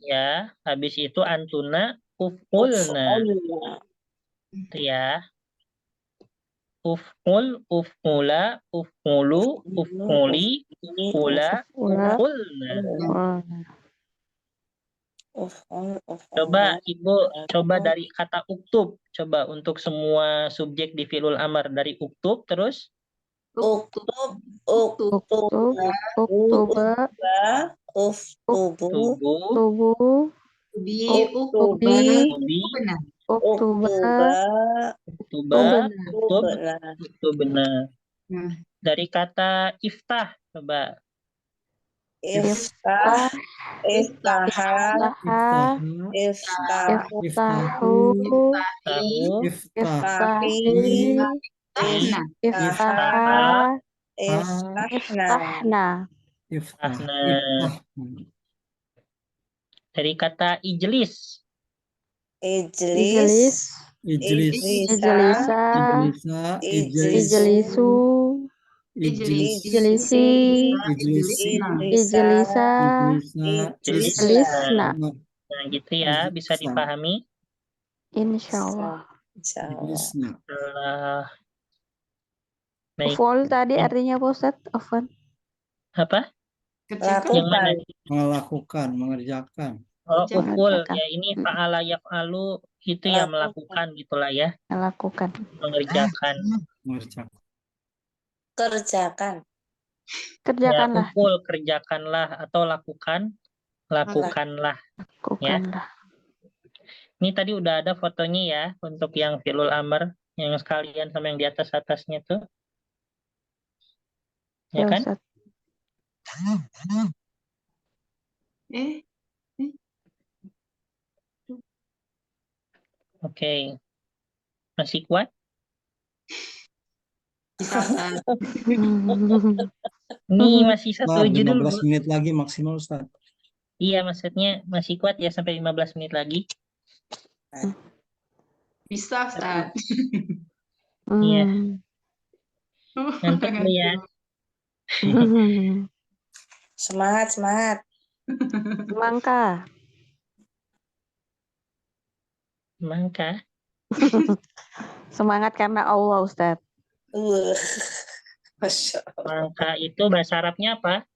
Ya, habis itu antuna uf'ulna. Itu ya. Uf'ul, uf'ula, uf'ulu, uf'uli, uf'ula, Ula. uf'ulna. Ula. Coba Ibu, coba dari kata uktub. Coba untuk semua subjek di fi'lul amr dari uktub terus Uktub. Uktub. Uktuba. Uftubu. tubuh, Tubuh. Ubi, Ubi. ubi, benar. Uktuba. uktuba, uktub, Benar. itu benar. Nah, Dari kata iftah, coba. Iftah. Iftaha. Iftaha. Iftahu. Iftahu. Tahu, Iftahi. nah, Iftaha. Iftahna. Iftahna. Iftahna. Iftah. Dari kata ijlis, Ijlis. Ijlis. Ijlis. Ijlisa. Ijlisa. Ijlis. Ijlisu. Ijlis. Ijlisi. Ijlisi. Ijlisa. Ijlisa. Ijlisna. nah gitu ya, bisa dipahami. Insyaallah. Ijlisna. Baik, Ufol tadi artinya apa Ustaz? Afwan. apa? kerjakan. Yang mana? Melakukan, mengerjakan. Oh, Kerjakan. uful. Ya, ini fa'ala yaf'alu itu ya melakukan gitulah ya, Melakukan. mengerjakan. Mengerjakan. Kerjakan. Ya, Kerjakanlah. uful kerjakanlah atau lakukanlah. Lakukanlah. Ini tadi udah ada fotonya ya untuk yang fi'lul amr yang sekalian sama yang di atasnya tuh. Ya Ya kan? Ustaz. Oke. Masih kuat? Ini masih satu Ustaz, judul. 15 menit lagi maksimal Ustaz. Iya, maksudnya masih kuat ya sampai 15 menit lagi. Bisa, Ustaz. Iya. Ngantuk lu ya. Semangat, semangat. Semangka. Semangka. Semangat karena Allah, Ustadz. Masya Allah. Semangka itu bahasa Arabnya apa?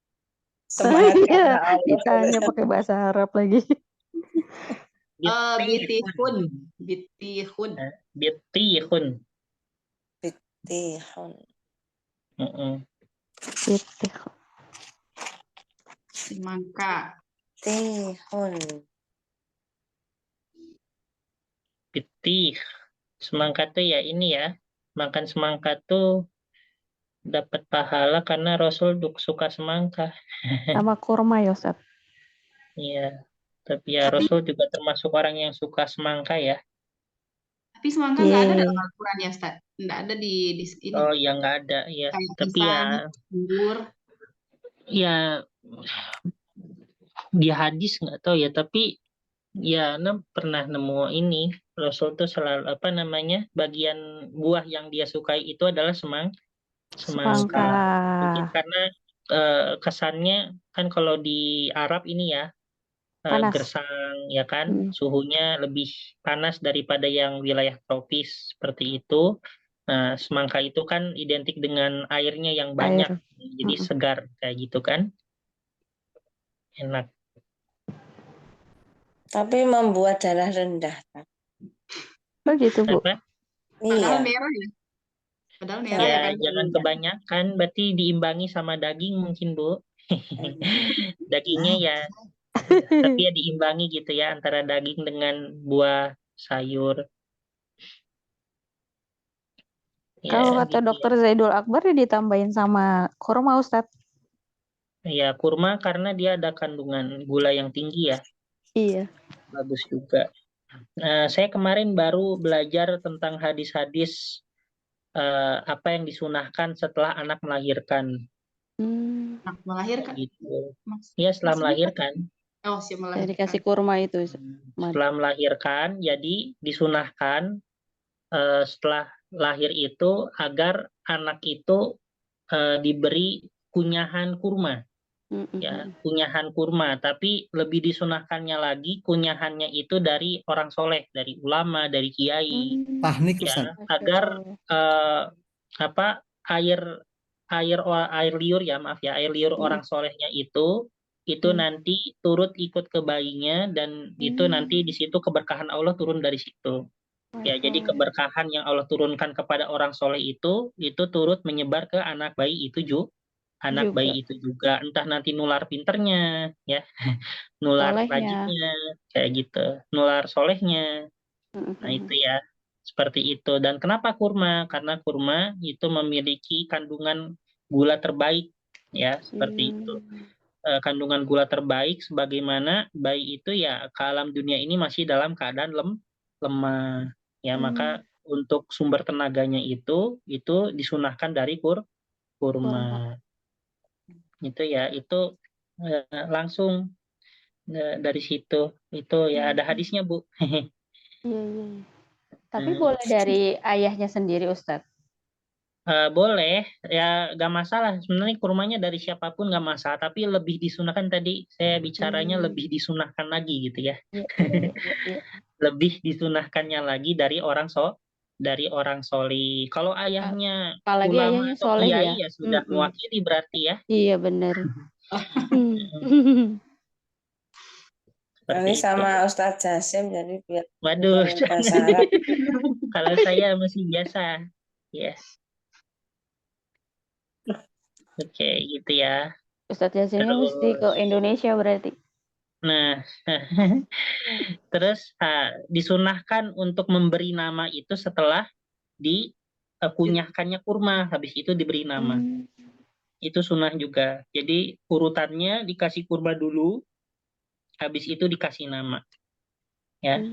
Semangat Iya, karena Allah. ditanya pakai bahasa Arab lagi. Bitihun. Bitihun. Bitihun. Tihun. Mm-mm. Gitu. Semangka. Tihun. Bitih. Semangka tuh ya ini ya. Makan semangka tuh dapat pahala karena Rasul suka semangka. Sama kurma ya, Ustadz. Iya. Tapi ya Tapi Rasul juga termasuk orang yang suka semangka ya. semangka nggak ada dalam Yeay. Al-Quran ya, Ustaz? Nggak ada di ini. Oh ya nggak ada ya. Kayak Tapi pisang, ya anggur. di hadis nggak tahu ya. Tapi ya pernah nemu ini. Rasul tuh selalu apa namanya bagian buah yang dia sukai itu adalah semangka. Semangka. Mungkin karena kesannya kan kalau di Arab ini ya Panas. gersang ya kan Mm. suhunya lebih panas daripada yang wilayah tropis seperti itu. Nah, semangka itu kan identik dengan airnya yang banyak, Air. jadi segar kayak gitu kan, enak. Tapi membuat darah rendah. Oh gitu, Bu. Apa? Padahal Iya. merah ya. Padahal merah Ya ya kan. jangan kebanyakan, berarti diimbangi sama daging mungkin Bu. Dagingnya ya, tapi ya diimbangi gitu ya antara daging dengan buah sayur. Kalau Ya kata gitu dokter ya. Zaidul Akbar ya ditambahin sama kurma, Ustadz. Ya kurma karena dia ada kandungan gula yang tinggi ya, Iya. bagus juga. Nah, saya kemarin baru belajar tentang hadis-hadis apa yang disunahkan setelah anak melahirkan. Anak melahirkan. Gitu. Mas- Ya setelah maksudnya? melahirkan. Oh, siap Saya melahirkan. dikasih kurma itu. Setelah melahirkan, jadi disunahkan setelah lahir itu agar anak itu diberi kunyahan kurma. Ya, kunyahan kurma, tapi lebih disunahkannya lagi kunyahannya itu dari orang soleh, dari ulama, dari kiai, Tahnik ya, Ustaz. agar apa air liur ya, maaf ya, air liur orang solehnya itu nanti turut ikut ke bayinya dan itu nanti di situ keberkahan Allah turun dari situ. Ya, jadi keberkahan yang Allah turunkan kepada orang soleh itu turut menyebar ke anak bayi itu bayi itu juga, entah nanti nular pinternya ya, nular Solehnya. rajinnya kayak gitu, nular solehnya. Nah itu ya, seperti itu. Dan kenapa kurma? Karena kurma itu memiliki kandungan gula terbaik ya, seperti itu. Kandungan gula terbaik sebagaimana bayi itu ya ke alam dunia ini masih dalam keadaan lemah ya, maka untuk sumber tenaganya itu disunahkan dari kurma. Itu ya, itu langsung dari situ itu ya ada hadisnya Bu. Iya. Tapi boleh dari ayahnya sendiri, Ustadz. Boleh ya, gak masalah sebenarnya, kurmanya dari siapapun gak masalah, tapi lebih disunahkan, tadi saya bicaranya lebih disunahkan lagi gitu ya. Iya. Lebih disunahkannya lagi dari orang soli. Kalau ayahnya Apalagi ulama ayahnya atau soleh kiai ya. ya sudah mewakili berarti ya. Iya benar. Seperti Nanti itu. sama Ustadz Jasim jadi biar Waduh, bahasa Arab. kalau saya masih biasa ya. Oke, gitu ya. Ustadz Yasinnya Terus, mesti ke Indonesia berarti. nah, terus disunahkan untuk memberi nama itu setelah dikunyahkannya kurma, habis itu diberi nama. Itu sunnah juga. Jadi urutannya dikasih kurma dulu, habis itu dikasih nama. Ya.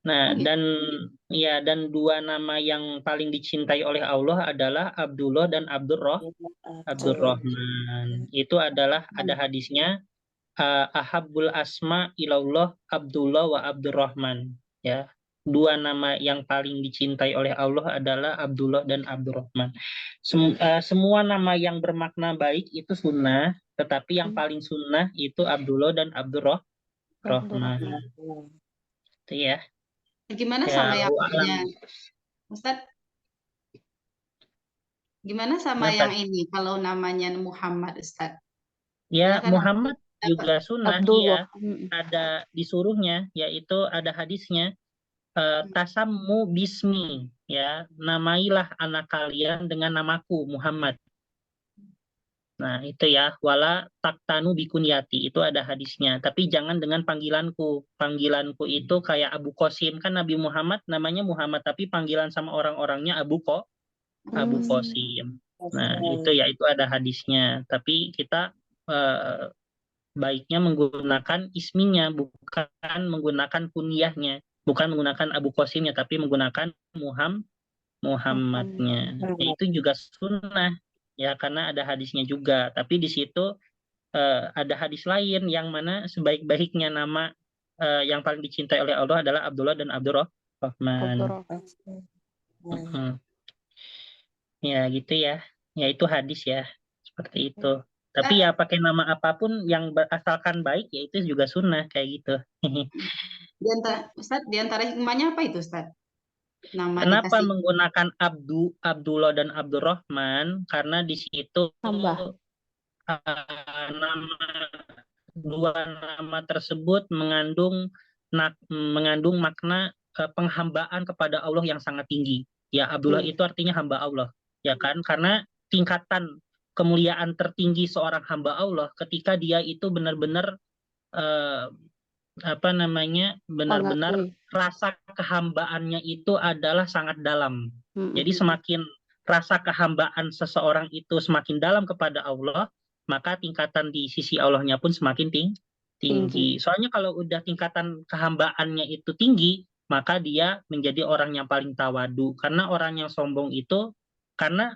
Nah, dan dua nama yang paling dicintai oleh Allah adalah Abdullah dan Abdurrahman. Itu adalah ada hadisnya, ahabbul asma ilallah Abdullah wa Abdurrahman, ya. dua nama yang paling dicintai oleh Allah adalah Abdullah dan Abdurrahman. Semua nama yang bermakna baik itu sunnah, tetapi yang paling sunnah itu Abdullah dan Abdurrahman. Itu ya. Gimana Ya, sama yang wallahu a'lam. lainnya, Ustadz? Gimana sama Kenapa? yang ini kalau namanya Muhammad, Ustadz? Ya, Ya kan Muhammad dapat. juga sunnah, Abdullah. iya. Ada disuruhnya, yaitu ada hadisnya. Tasammu bismi, ya, namailah anak kalian dengan namaku Muhammad. Nah, itu ya, wala taktanu bikunyati, itu ada hadisnya. Tapi jangan dengan panggilanku. Panggilanku itu kayak Abu Qasim, kan Nabi Muhammad namanya Muhammad, tapi panggilan sama orang-orangnya Abu Qasim. Nah, itu ya, itu ada hadisnya. Tapi kita baiknya menggunakan isminya, bukan menggunakan kunyahnya. Bukan menggunakan Abu Qasimnya, tapi menggunakan Muhammadnya. Ya, itu juga sunnah, ya, karena ada hadisnya juga. Tapi di situ ada hadis lain yang mana sebaik-baiknya nama yang paling dicintai oleh Allah adalah Abdullah dan Abdurrahman. Ya, gitu ya. Ya, itu hadis ya. Seperti itu. Tapi ya pakai nama apapun yang asalkan baik, ya itu juga sunnah kayak gitu. Ustadz, di antara hikmahnya apa itu, Ustadz? Nama Kenapa dikasih menggunakan Abdullah dan Abdurrahman? Karena di situ Tambah. dua nama tersebut mengandung makna penghambaan kepada Allah yang sangat tinggi. Ya, Abdullah itu artinya hamba Allah, ya kan? Karena tingkatan kemuliaan tertinggi seorang hamba Allah ketika dia itu benar-benar benar-benar rasa kehambaannya itu adalah sangat dalam. Jadi semakin rasa kehambaan seseorang itu semakin dalam kepada Allah, maka tingkatan di sisi Allahnya pun semakin tinggi. Soalnya kalau udah tingkatan kehambaannya itu tinggi, maka dia menjadi orang yang paling tawadu. Karena orang yang sombong itu, karena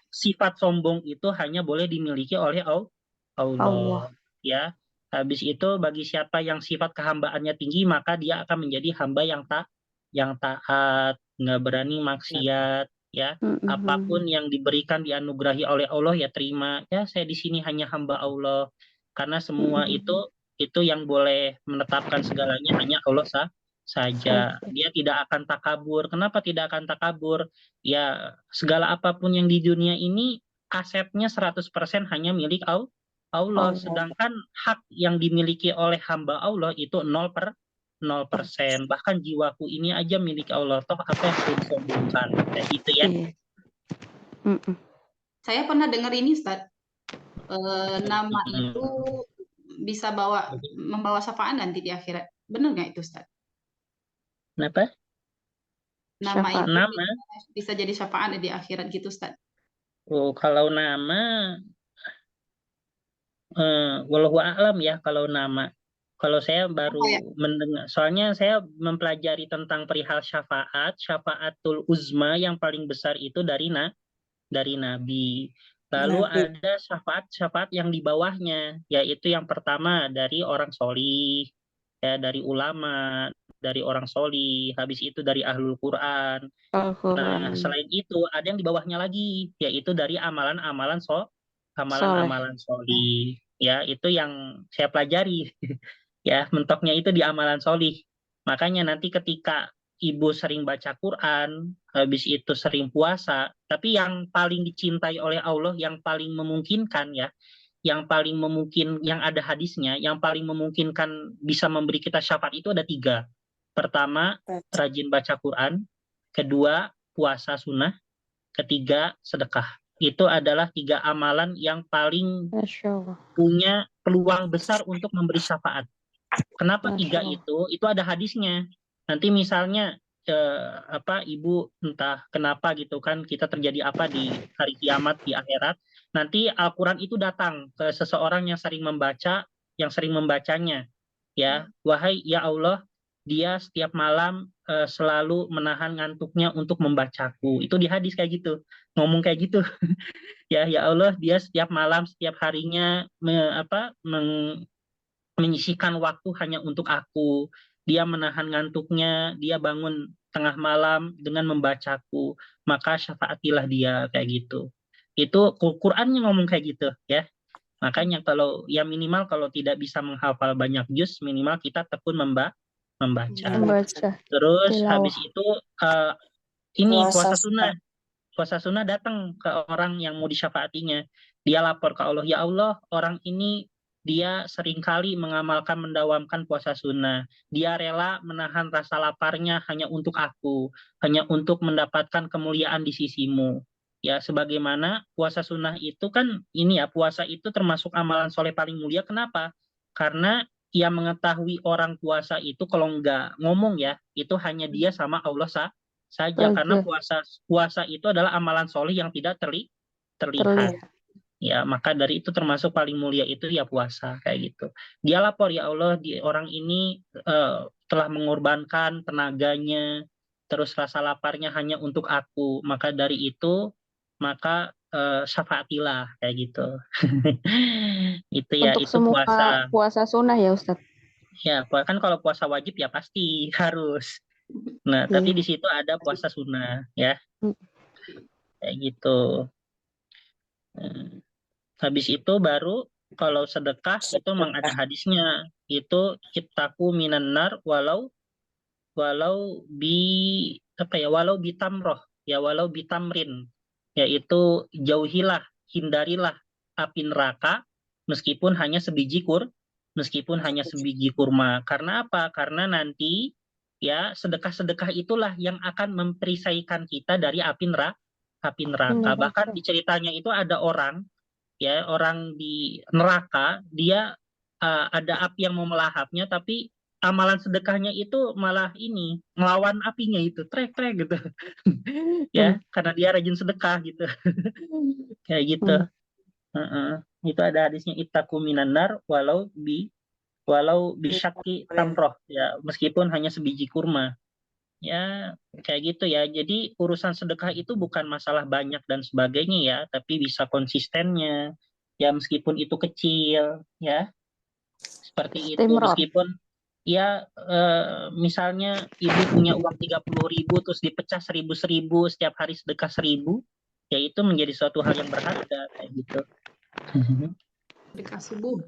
sifat sombong itu hanya boleh dimiliki oleh Allah. Ya. Habis itu bagi siapa yang sifat kehambaannya tinggi, maka dia akan menjadi hamba yang taat, nggak berani maksiat, ya. Apapun yang diberikan dianugerahi oleh Allah ya terima. Ya, saya di sini hanya hamba Allah. Karena semua itu yang boleh menetapkan segalanya hanya Allah saja. Dia tidak akan takabur. Kenapa tidak akan takabur? Ya, segala apapun yang di dunia ini asetnya 100% hanya milik Allah, sedangkan hak yang dimiliki oleh hamba Allah itu 0%. Bahkan jiwaku ini aja milik Allah. Toh apa yang perlu disombongkan? Kayak gitu ya. Saya pernah dengar ini, Ustaz. Nama itu bisa membawa syafaat nanti di akhirat. Benar nggak itu, Ustaz? Kenapa? Nama itu bisa jadi syafaat di akhirat gitu, Ustaz. Oh, kalau nama wallahu a'lam ya kalau nama. Kalau saya baru mendengar, soalnya saya mempelajari tentang perihal syafaatul uzma yang paling besar itu dari Nabi. Lalu ada syafaat yang di bawahnya, yaitu yang pertama dari orang solih, ya, dari ulama, dari orang solih, habis itu dari ahlul Quran. Nah, selain itu ada yang di bawahnya lagi, yaitu dari amalan-amalan solih. Ya, itu yang saya pelajari. Ya, mentoknya itu di amalan solih. Makanya nanti ketika ibu sering baca Quran, habis itu sering puasa, tapi yang paling dicintai oleh Allah, yang paling memungkinkan ya, yang ada hadisnya, yang paling memungkinkan bisa memberi kita syafaat itu ada 3. Pertama, rajin baca Quran. Kedua, puasa sunnah. Ketiga, sedekah. Itu adalah 3 amalan yang paling punya peluang besar untuk memberi syafaat. Kenapa 3 itu? Itu ada hadisnya. Nanti misalnya ibu entah kenapa gitu kan, kita terjadi apa di hari kiamat di akhirat, nanti Al-Quran itu datang ke seseorang yang sering membacanya, ya, wahai ya Allah, dia setiap malam selalu menahan ngantuknya untuk membacaku. Itu di hadis kayak gitu, ngomong kayak gitu. Ya Allah, dia setiap malam setiap harinya menyisihkan waktu hanya untuk aku. dia menahan ngantuknya, dia bangun tengah malam dengan membacaku, maka syafaatilah dia, kayak gitu. Itu Quran yang ngomong kayak gitu ya. Makanya kalau ya minimal kalau tidak bisa menghafal banyak juz, minimal kita tekun membaca. Membaca Terus habis tilawah. itu ini Puasa puasa sunnah. Puasa sunnah datang ke orang yang mau disyafaatinya. Dia lapor ke Allah, ya Allah, orang ini dia seringkali mengamalkan mendawamkan puasa sunnah. Dia rela menahan rasa laparnya hanya untuk aku, hanya untuk mendapatkan kemuliaan di sisimu. Ya, sebagaimana puasa sunnah itu kan ini ya, puasa itu termasuk amalan soleh paling mulia. Kenapa? Karena ia mengetahui orang puasa itu kalau nggak ngomong ya, itu hanya dia sama Allah saja, karena Saja puasa itu adalah amalan soleh yang tidak terlihat. terlihat. Ya, maka dari itu termasuk paling mulia itu ya puasa, kayak gitu. Dia lapor, ya Allah, orang ini telah mengorbankan tenaganya, terus rasa laparnya hanya untuk aku. Maka dari itu, maka syafaatilah, kayak gitu. Itu ya, Untuk itu semua puasa. puasa sunnah ya Ustadz. Ya, kan kalau puasa wajib ya pasti harus. Nah, tapi di Iya. situ ada puasa sunnah, ya, Mm. kayak gitu. Hmm. Habis itu baru kalau sedekah itu memang ada hadisnya, itu ciptaku minan nar walau walau bitamroh, ya walau bitamrin, yaitu hindarilah api neraka meskipun hanya sebiji kurma. Karena apa? Karena nanti ya sedekah-sedekah itulah yang akan memperisaikan kita dari api neraka. Bahkan di ceritanya itu ada orang di neraka, dia ada api yang mau melahapnya, tapi amalan sedekahnya itu malah ini melawan apinya, itu trek gitu. Ya, karena dia rajin sedekah gitu. Kayak gitu. Heeh. Itu ada hadisnya, ittaqu minan nar walau bisyaki tamroh, ya meskipun hanya sebiji kurma. Ya, kayak gitu ya. Jadi urusan sedekah itu bukan masalah banyak dan sebagainya ya, tapi bisa konsistennya. Ya meskipun itu kecil, ya seperti itu. Istimror. Meskipun ya misalnya ibu punya uang 30.000 terus dipecah 1.000 setiap hari sedekah 1.000, ya itu menjadi suatu hal yang berharga, kayak gitu. Sedekah subuh.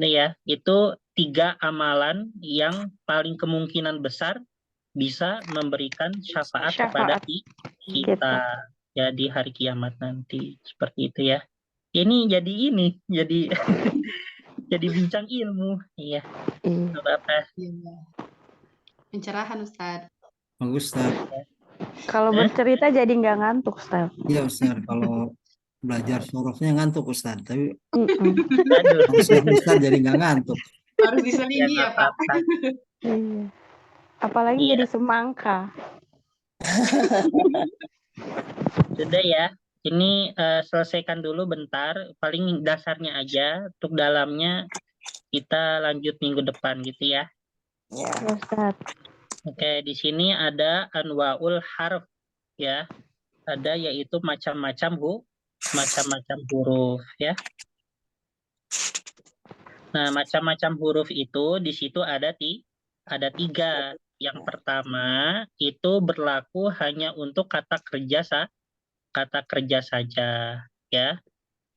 Nih ya, itu 3 amalan yang paling kemungkinan besar bisa memberikan syafaat kepada kita ya di hari kiamat nanti, seperti itu ya. Ini jadi jadi bincang ilmu, iya. Apa-apa. Iya. Pencerahan Ustadz. Bagus, Ustaz. Kalau bercerita jadi nggak ngantuk, Ustaz. Iya, Ustaz. Kalau belajar surufnya ngantuk, Ustaz. Tapi Aduh. kalau Ustaz jadi nggak ngantuk. Harus diselingi ya, Pak. Iya. Apalagi Iya. jadi semangka. Sudah ya. Ini selesaikan dulu bentar, paling dasarnya aja. Untuk dalamnya kita lanjut minggu depan gitu ya. Ya. Ustaz. Oke, di sini ada anwaul harf ya. Ada yaitu macam-macam huruf ya. Nah, macam-macam huruf itu di situ ada 3. Yang pertama itu berlaku hanya untuk kata kerja saja ya.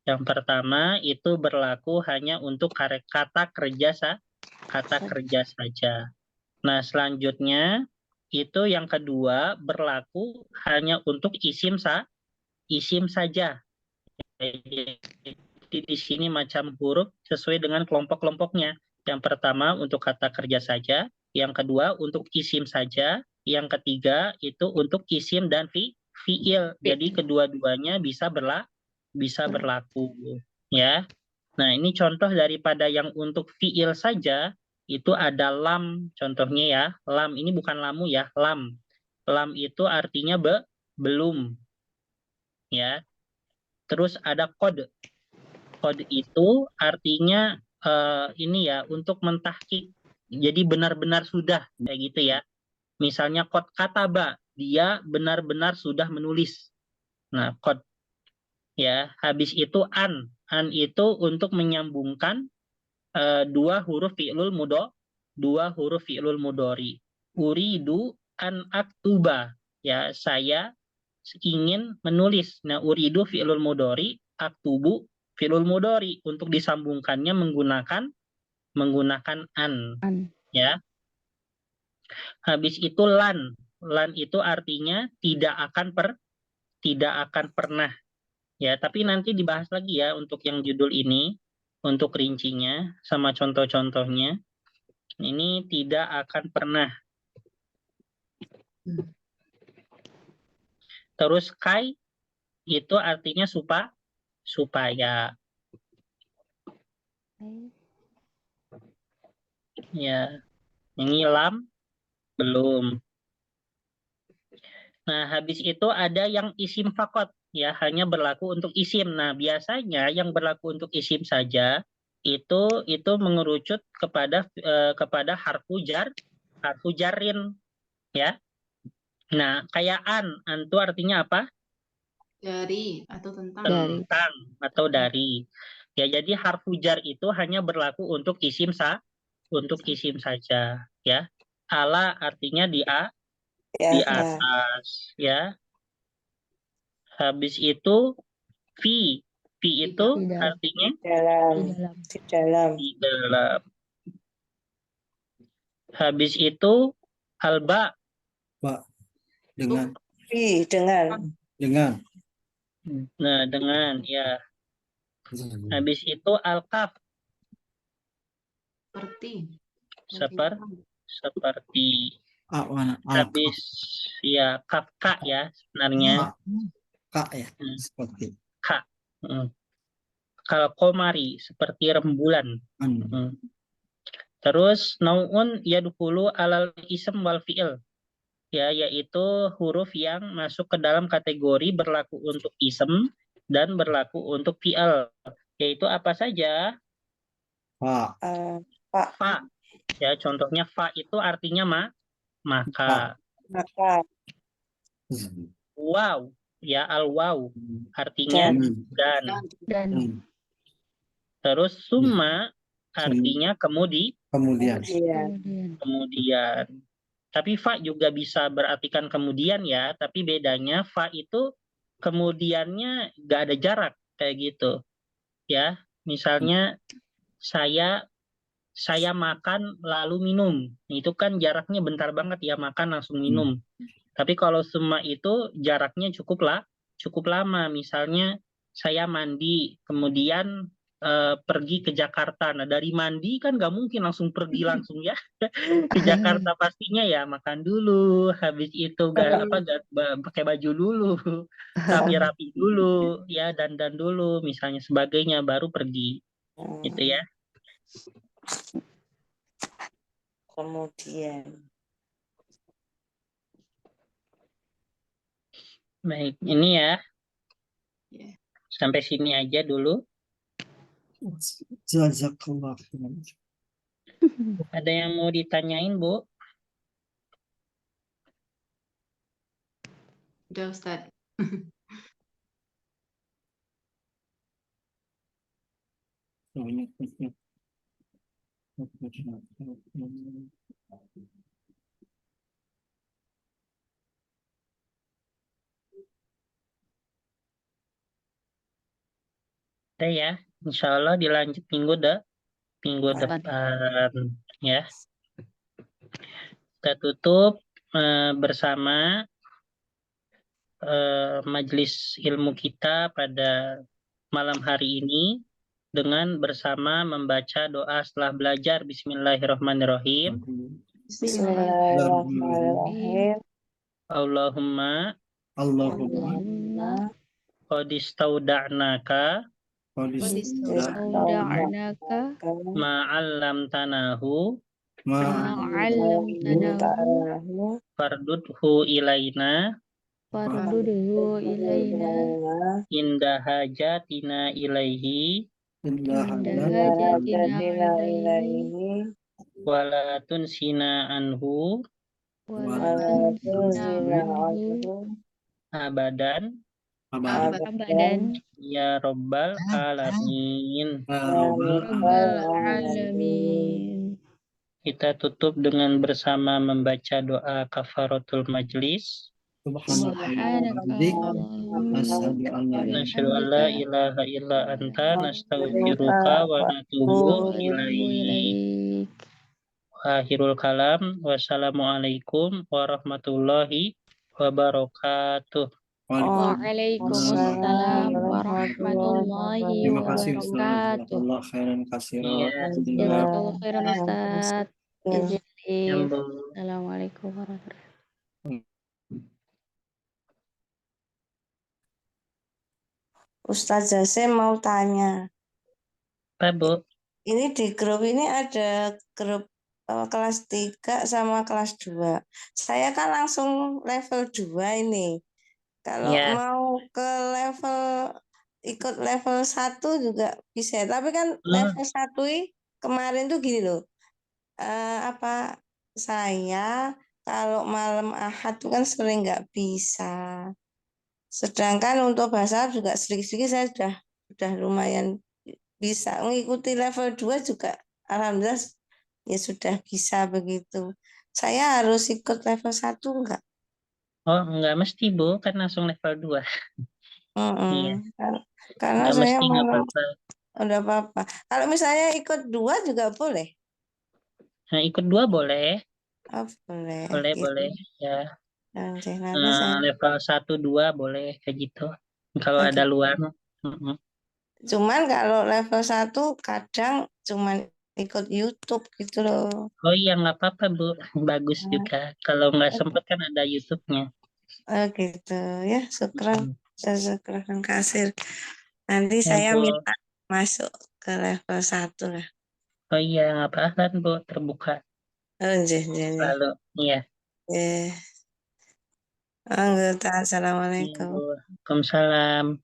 Yang pertama itu berlaku hanya untuk kata kerja saja. Nah, selanjutnya itu yang kedua berlaku hanya untuk isim saja. Jadi di sini macam huruf sesuai dengan kelompok-kelompoknya. Yang pertama untuk kata kerja saja, yang kedua untuk isim saja, yang ketiga itu untuk isim dan fiil. Jadi kedua-duanya bisa berlaku ya. Nah, ini contoh daripada yang untuk fiil saja itu ada lam, contohnya ya. Lam ini bukan lamu ya, lam. Lam itu artinya belum ya. Terus ada kode. Kode itu artinya ini ya, untuk mentahqiq. Jadi benar-benar sudah, kayak gitu ya. Misalnya qad kataba, dia benar-benar sudah menulis. Nah, qad ya. Habis itu an itu untuk menyambungkan dua huruf fi'lul mudhari. Uridu an aktuba, ya saya ingin menulis. Nah, uridu fi'lul mudhari, aktubu fi'lul mudhari, untuk disambungkannya menggunakan an, ya. Habis itu lan itu artinya tidak akan pernah, ya. Tapi nanti dibahas lagi ya untuk yang judul ini, untuk rincinya sama contoh-contohnya. Ini tidak akan pernah. Terus kai itu artinya supaya. Ya, ini lam belum. Nah, habis itu ada yang isim fakot, ya, hanya berlaku untuk isim. Nah, biasanya yang berlaku untuk isim saja itu mengerucut kepada harfu jarin, ya. Nah, kayak an itu artinya apa? Dari atau tentang. Tentang atau dari. Ya, jadi harfu jar itu hanya berlaku untuk isim saja, ya. Ala artinya di atas, ya. Habis itu fi itu artinya di dalam. di dalam. Habis itu alba, Pak, dengan dengan nah dengan, ya. Habis itu alkaf, seperti. Habis ya kafka, ya, sebenarnya kak, ya, seperti kak. Kalau komari seperti rembulan. Terus nauun yadkhulu alal ism wal fi'il, ya, yaitu huruf yang masuk ke dalam kategori berlaku untuk ism dan berlaku untuk fi'il, yaitu apa saja? Fa. Fa, ya, contohnya fa itu artinya maka. Wow, ya, al wow artinya dan. Terus summa artinya kemudian. Tapi fa juga bisa berartikan kemudian, ya, tapi bedanya fa itu kemudiannya nggak ada jarak kayak gitu, ya. Misalnya saya makan lalu minum, itu kan jaraknya bentar banget, ya, makan langsung minum. Tapi kalau summa itu jaraknya cukup lama. Misalnya saya mandi kemudian pergi ke Jakarta. Nah, dari mandi kan nggak mungkin langsung pergi langsung, ya, ke Jakarta, pastinya ya makan dulu, habis itu pakai baju dulu, rapi dulu, ya, dandan dulu misalnya sebagainya, baru pergi, gitu, ya. Kemudian Baik, ini ya. Sampai sini aja dulu. Jazakallah. Ada yang mau ditanyain, Bu? Udah, Ustaz. Ada, ya. Insya Allah dilanjut minggu depan, ya. Kita tutup bersama majelis ilmu kita pada malam hari ini dengan bersama membaca doa setelah belajar. Bismillahirrahmanirrahim. Bismillahirrahmanirrahim. Allahumma qadistauda'naka ma'allamtanahu fardudhu ilaina inda hajatina ilaihi wala tunsina anhu abadan Abadan. abadan ya Rabbal Alamin. rabbal alamin. Kita tutup dengan bersama membaca doa kafaratul majlis. Subhanaka Allahumma Asyhadu an la ilaha Nasyhadu an la ilaha illa anta nastaghfiruka wa natubu wa atubu ilaik. ilaik. Akhirul kalam. Wassalamualaikum warahmatullahi wabarakatuh. Waalaikumsalam warahmatullahi Terima kasih Ustaz. wabarakatuh. Jazakallah khairan katsiran. Iya. Jazakallahu khairan Ustaz. Izin. Nyambung. Assalamualaikum warahmatullahi wabarakatuh. Ustazah, saya mau tanya. Apa, Bu? Ini di grup ini ada grup kelas 3 sama kelas 2. Saya kan langsung level 2 ini. Kalau Ya. mau ke ikut level 1 juga bisa. Tapi kan level 1 kemarin tuh gini loh. Saya kalau malam Ahad tuh kan sering nggak bisa. Sedangkan untuk bahasa Arab juga sedikit-sedikit saya sudah lumayan bisa. Mengikuti level 2 juga alhamdulillah ya sudah bisa begitu. Saya harus ikut level 1 enggak? Oh, nggak mesti, Bu. Kan langsung level 2. Iya. Karena Nggak saya mesti, nggak malam apa-apa. udah apa-apa. Kalau misalnya ikut 2 juga boleh? Nah, ikut 2 boleh. Oh, boleh. Boleh. Ya. Nanti saya Level 1, 2 boleh kayak gitu. Kalau Oke. ada luang. Mm-mm. Cuman kalau level 1 kadang cuman ikut YouTube gitu loh. Oh iya, nggak apa-apa, Bu. Bagus juga. Kalau nggak sempet kan ada YouTube-nya. Oh gitu ya, syukran. Jazakallahu kasir. Nanti Ya, saya Bu. minta masuk ke level 1 lah. Oh iya, nggak apa-apa, Bu. Terbuka. Oh, iya. Lalu, iya. Anggota, assalamualaikum. Waalaikumsalam.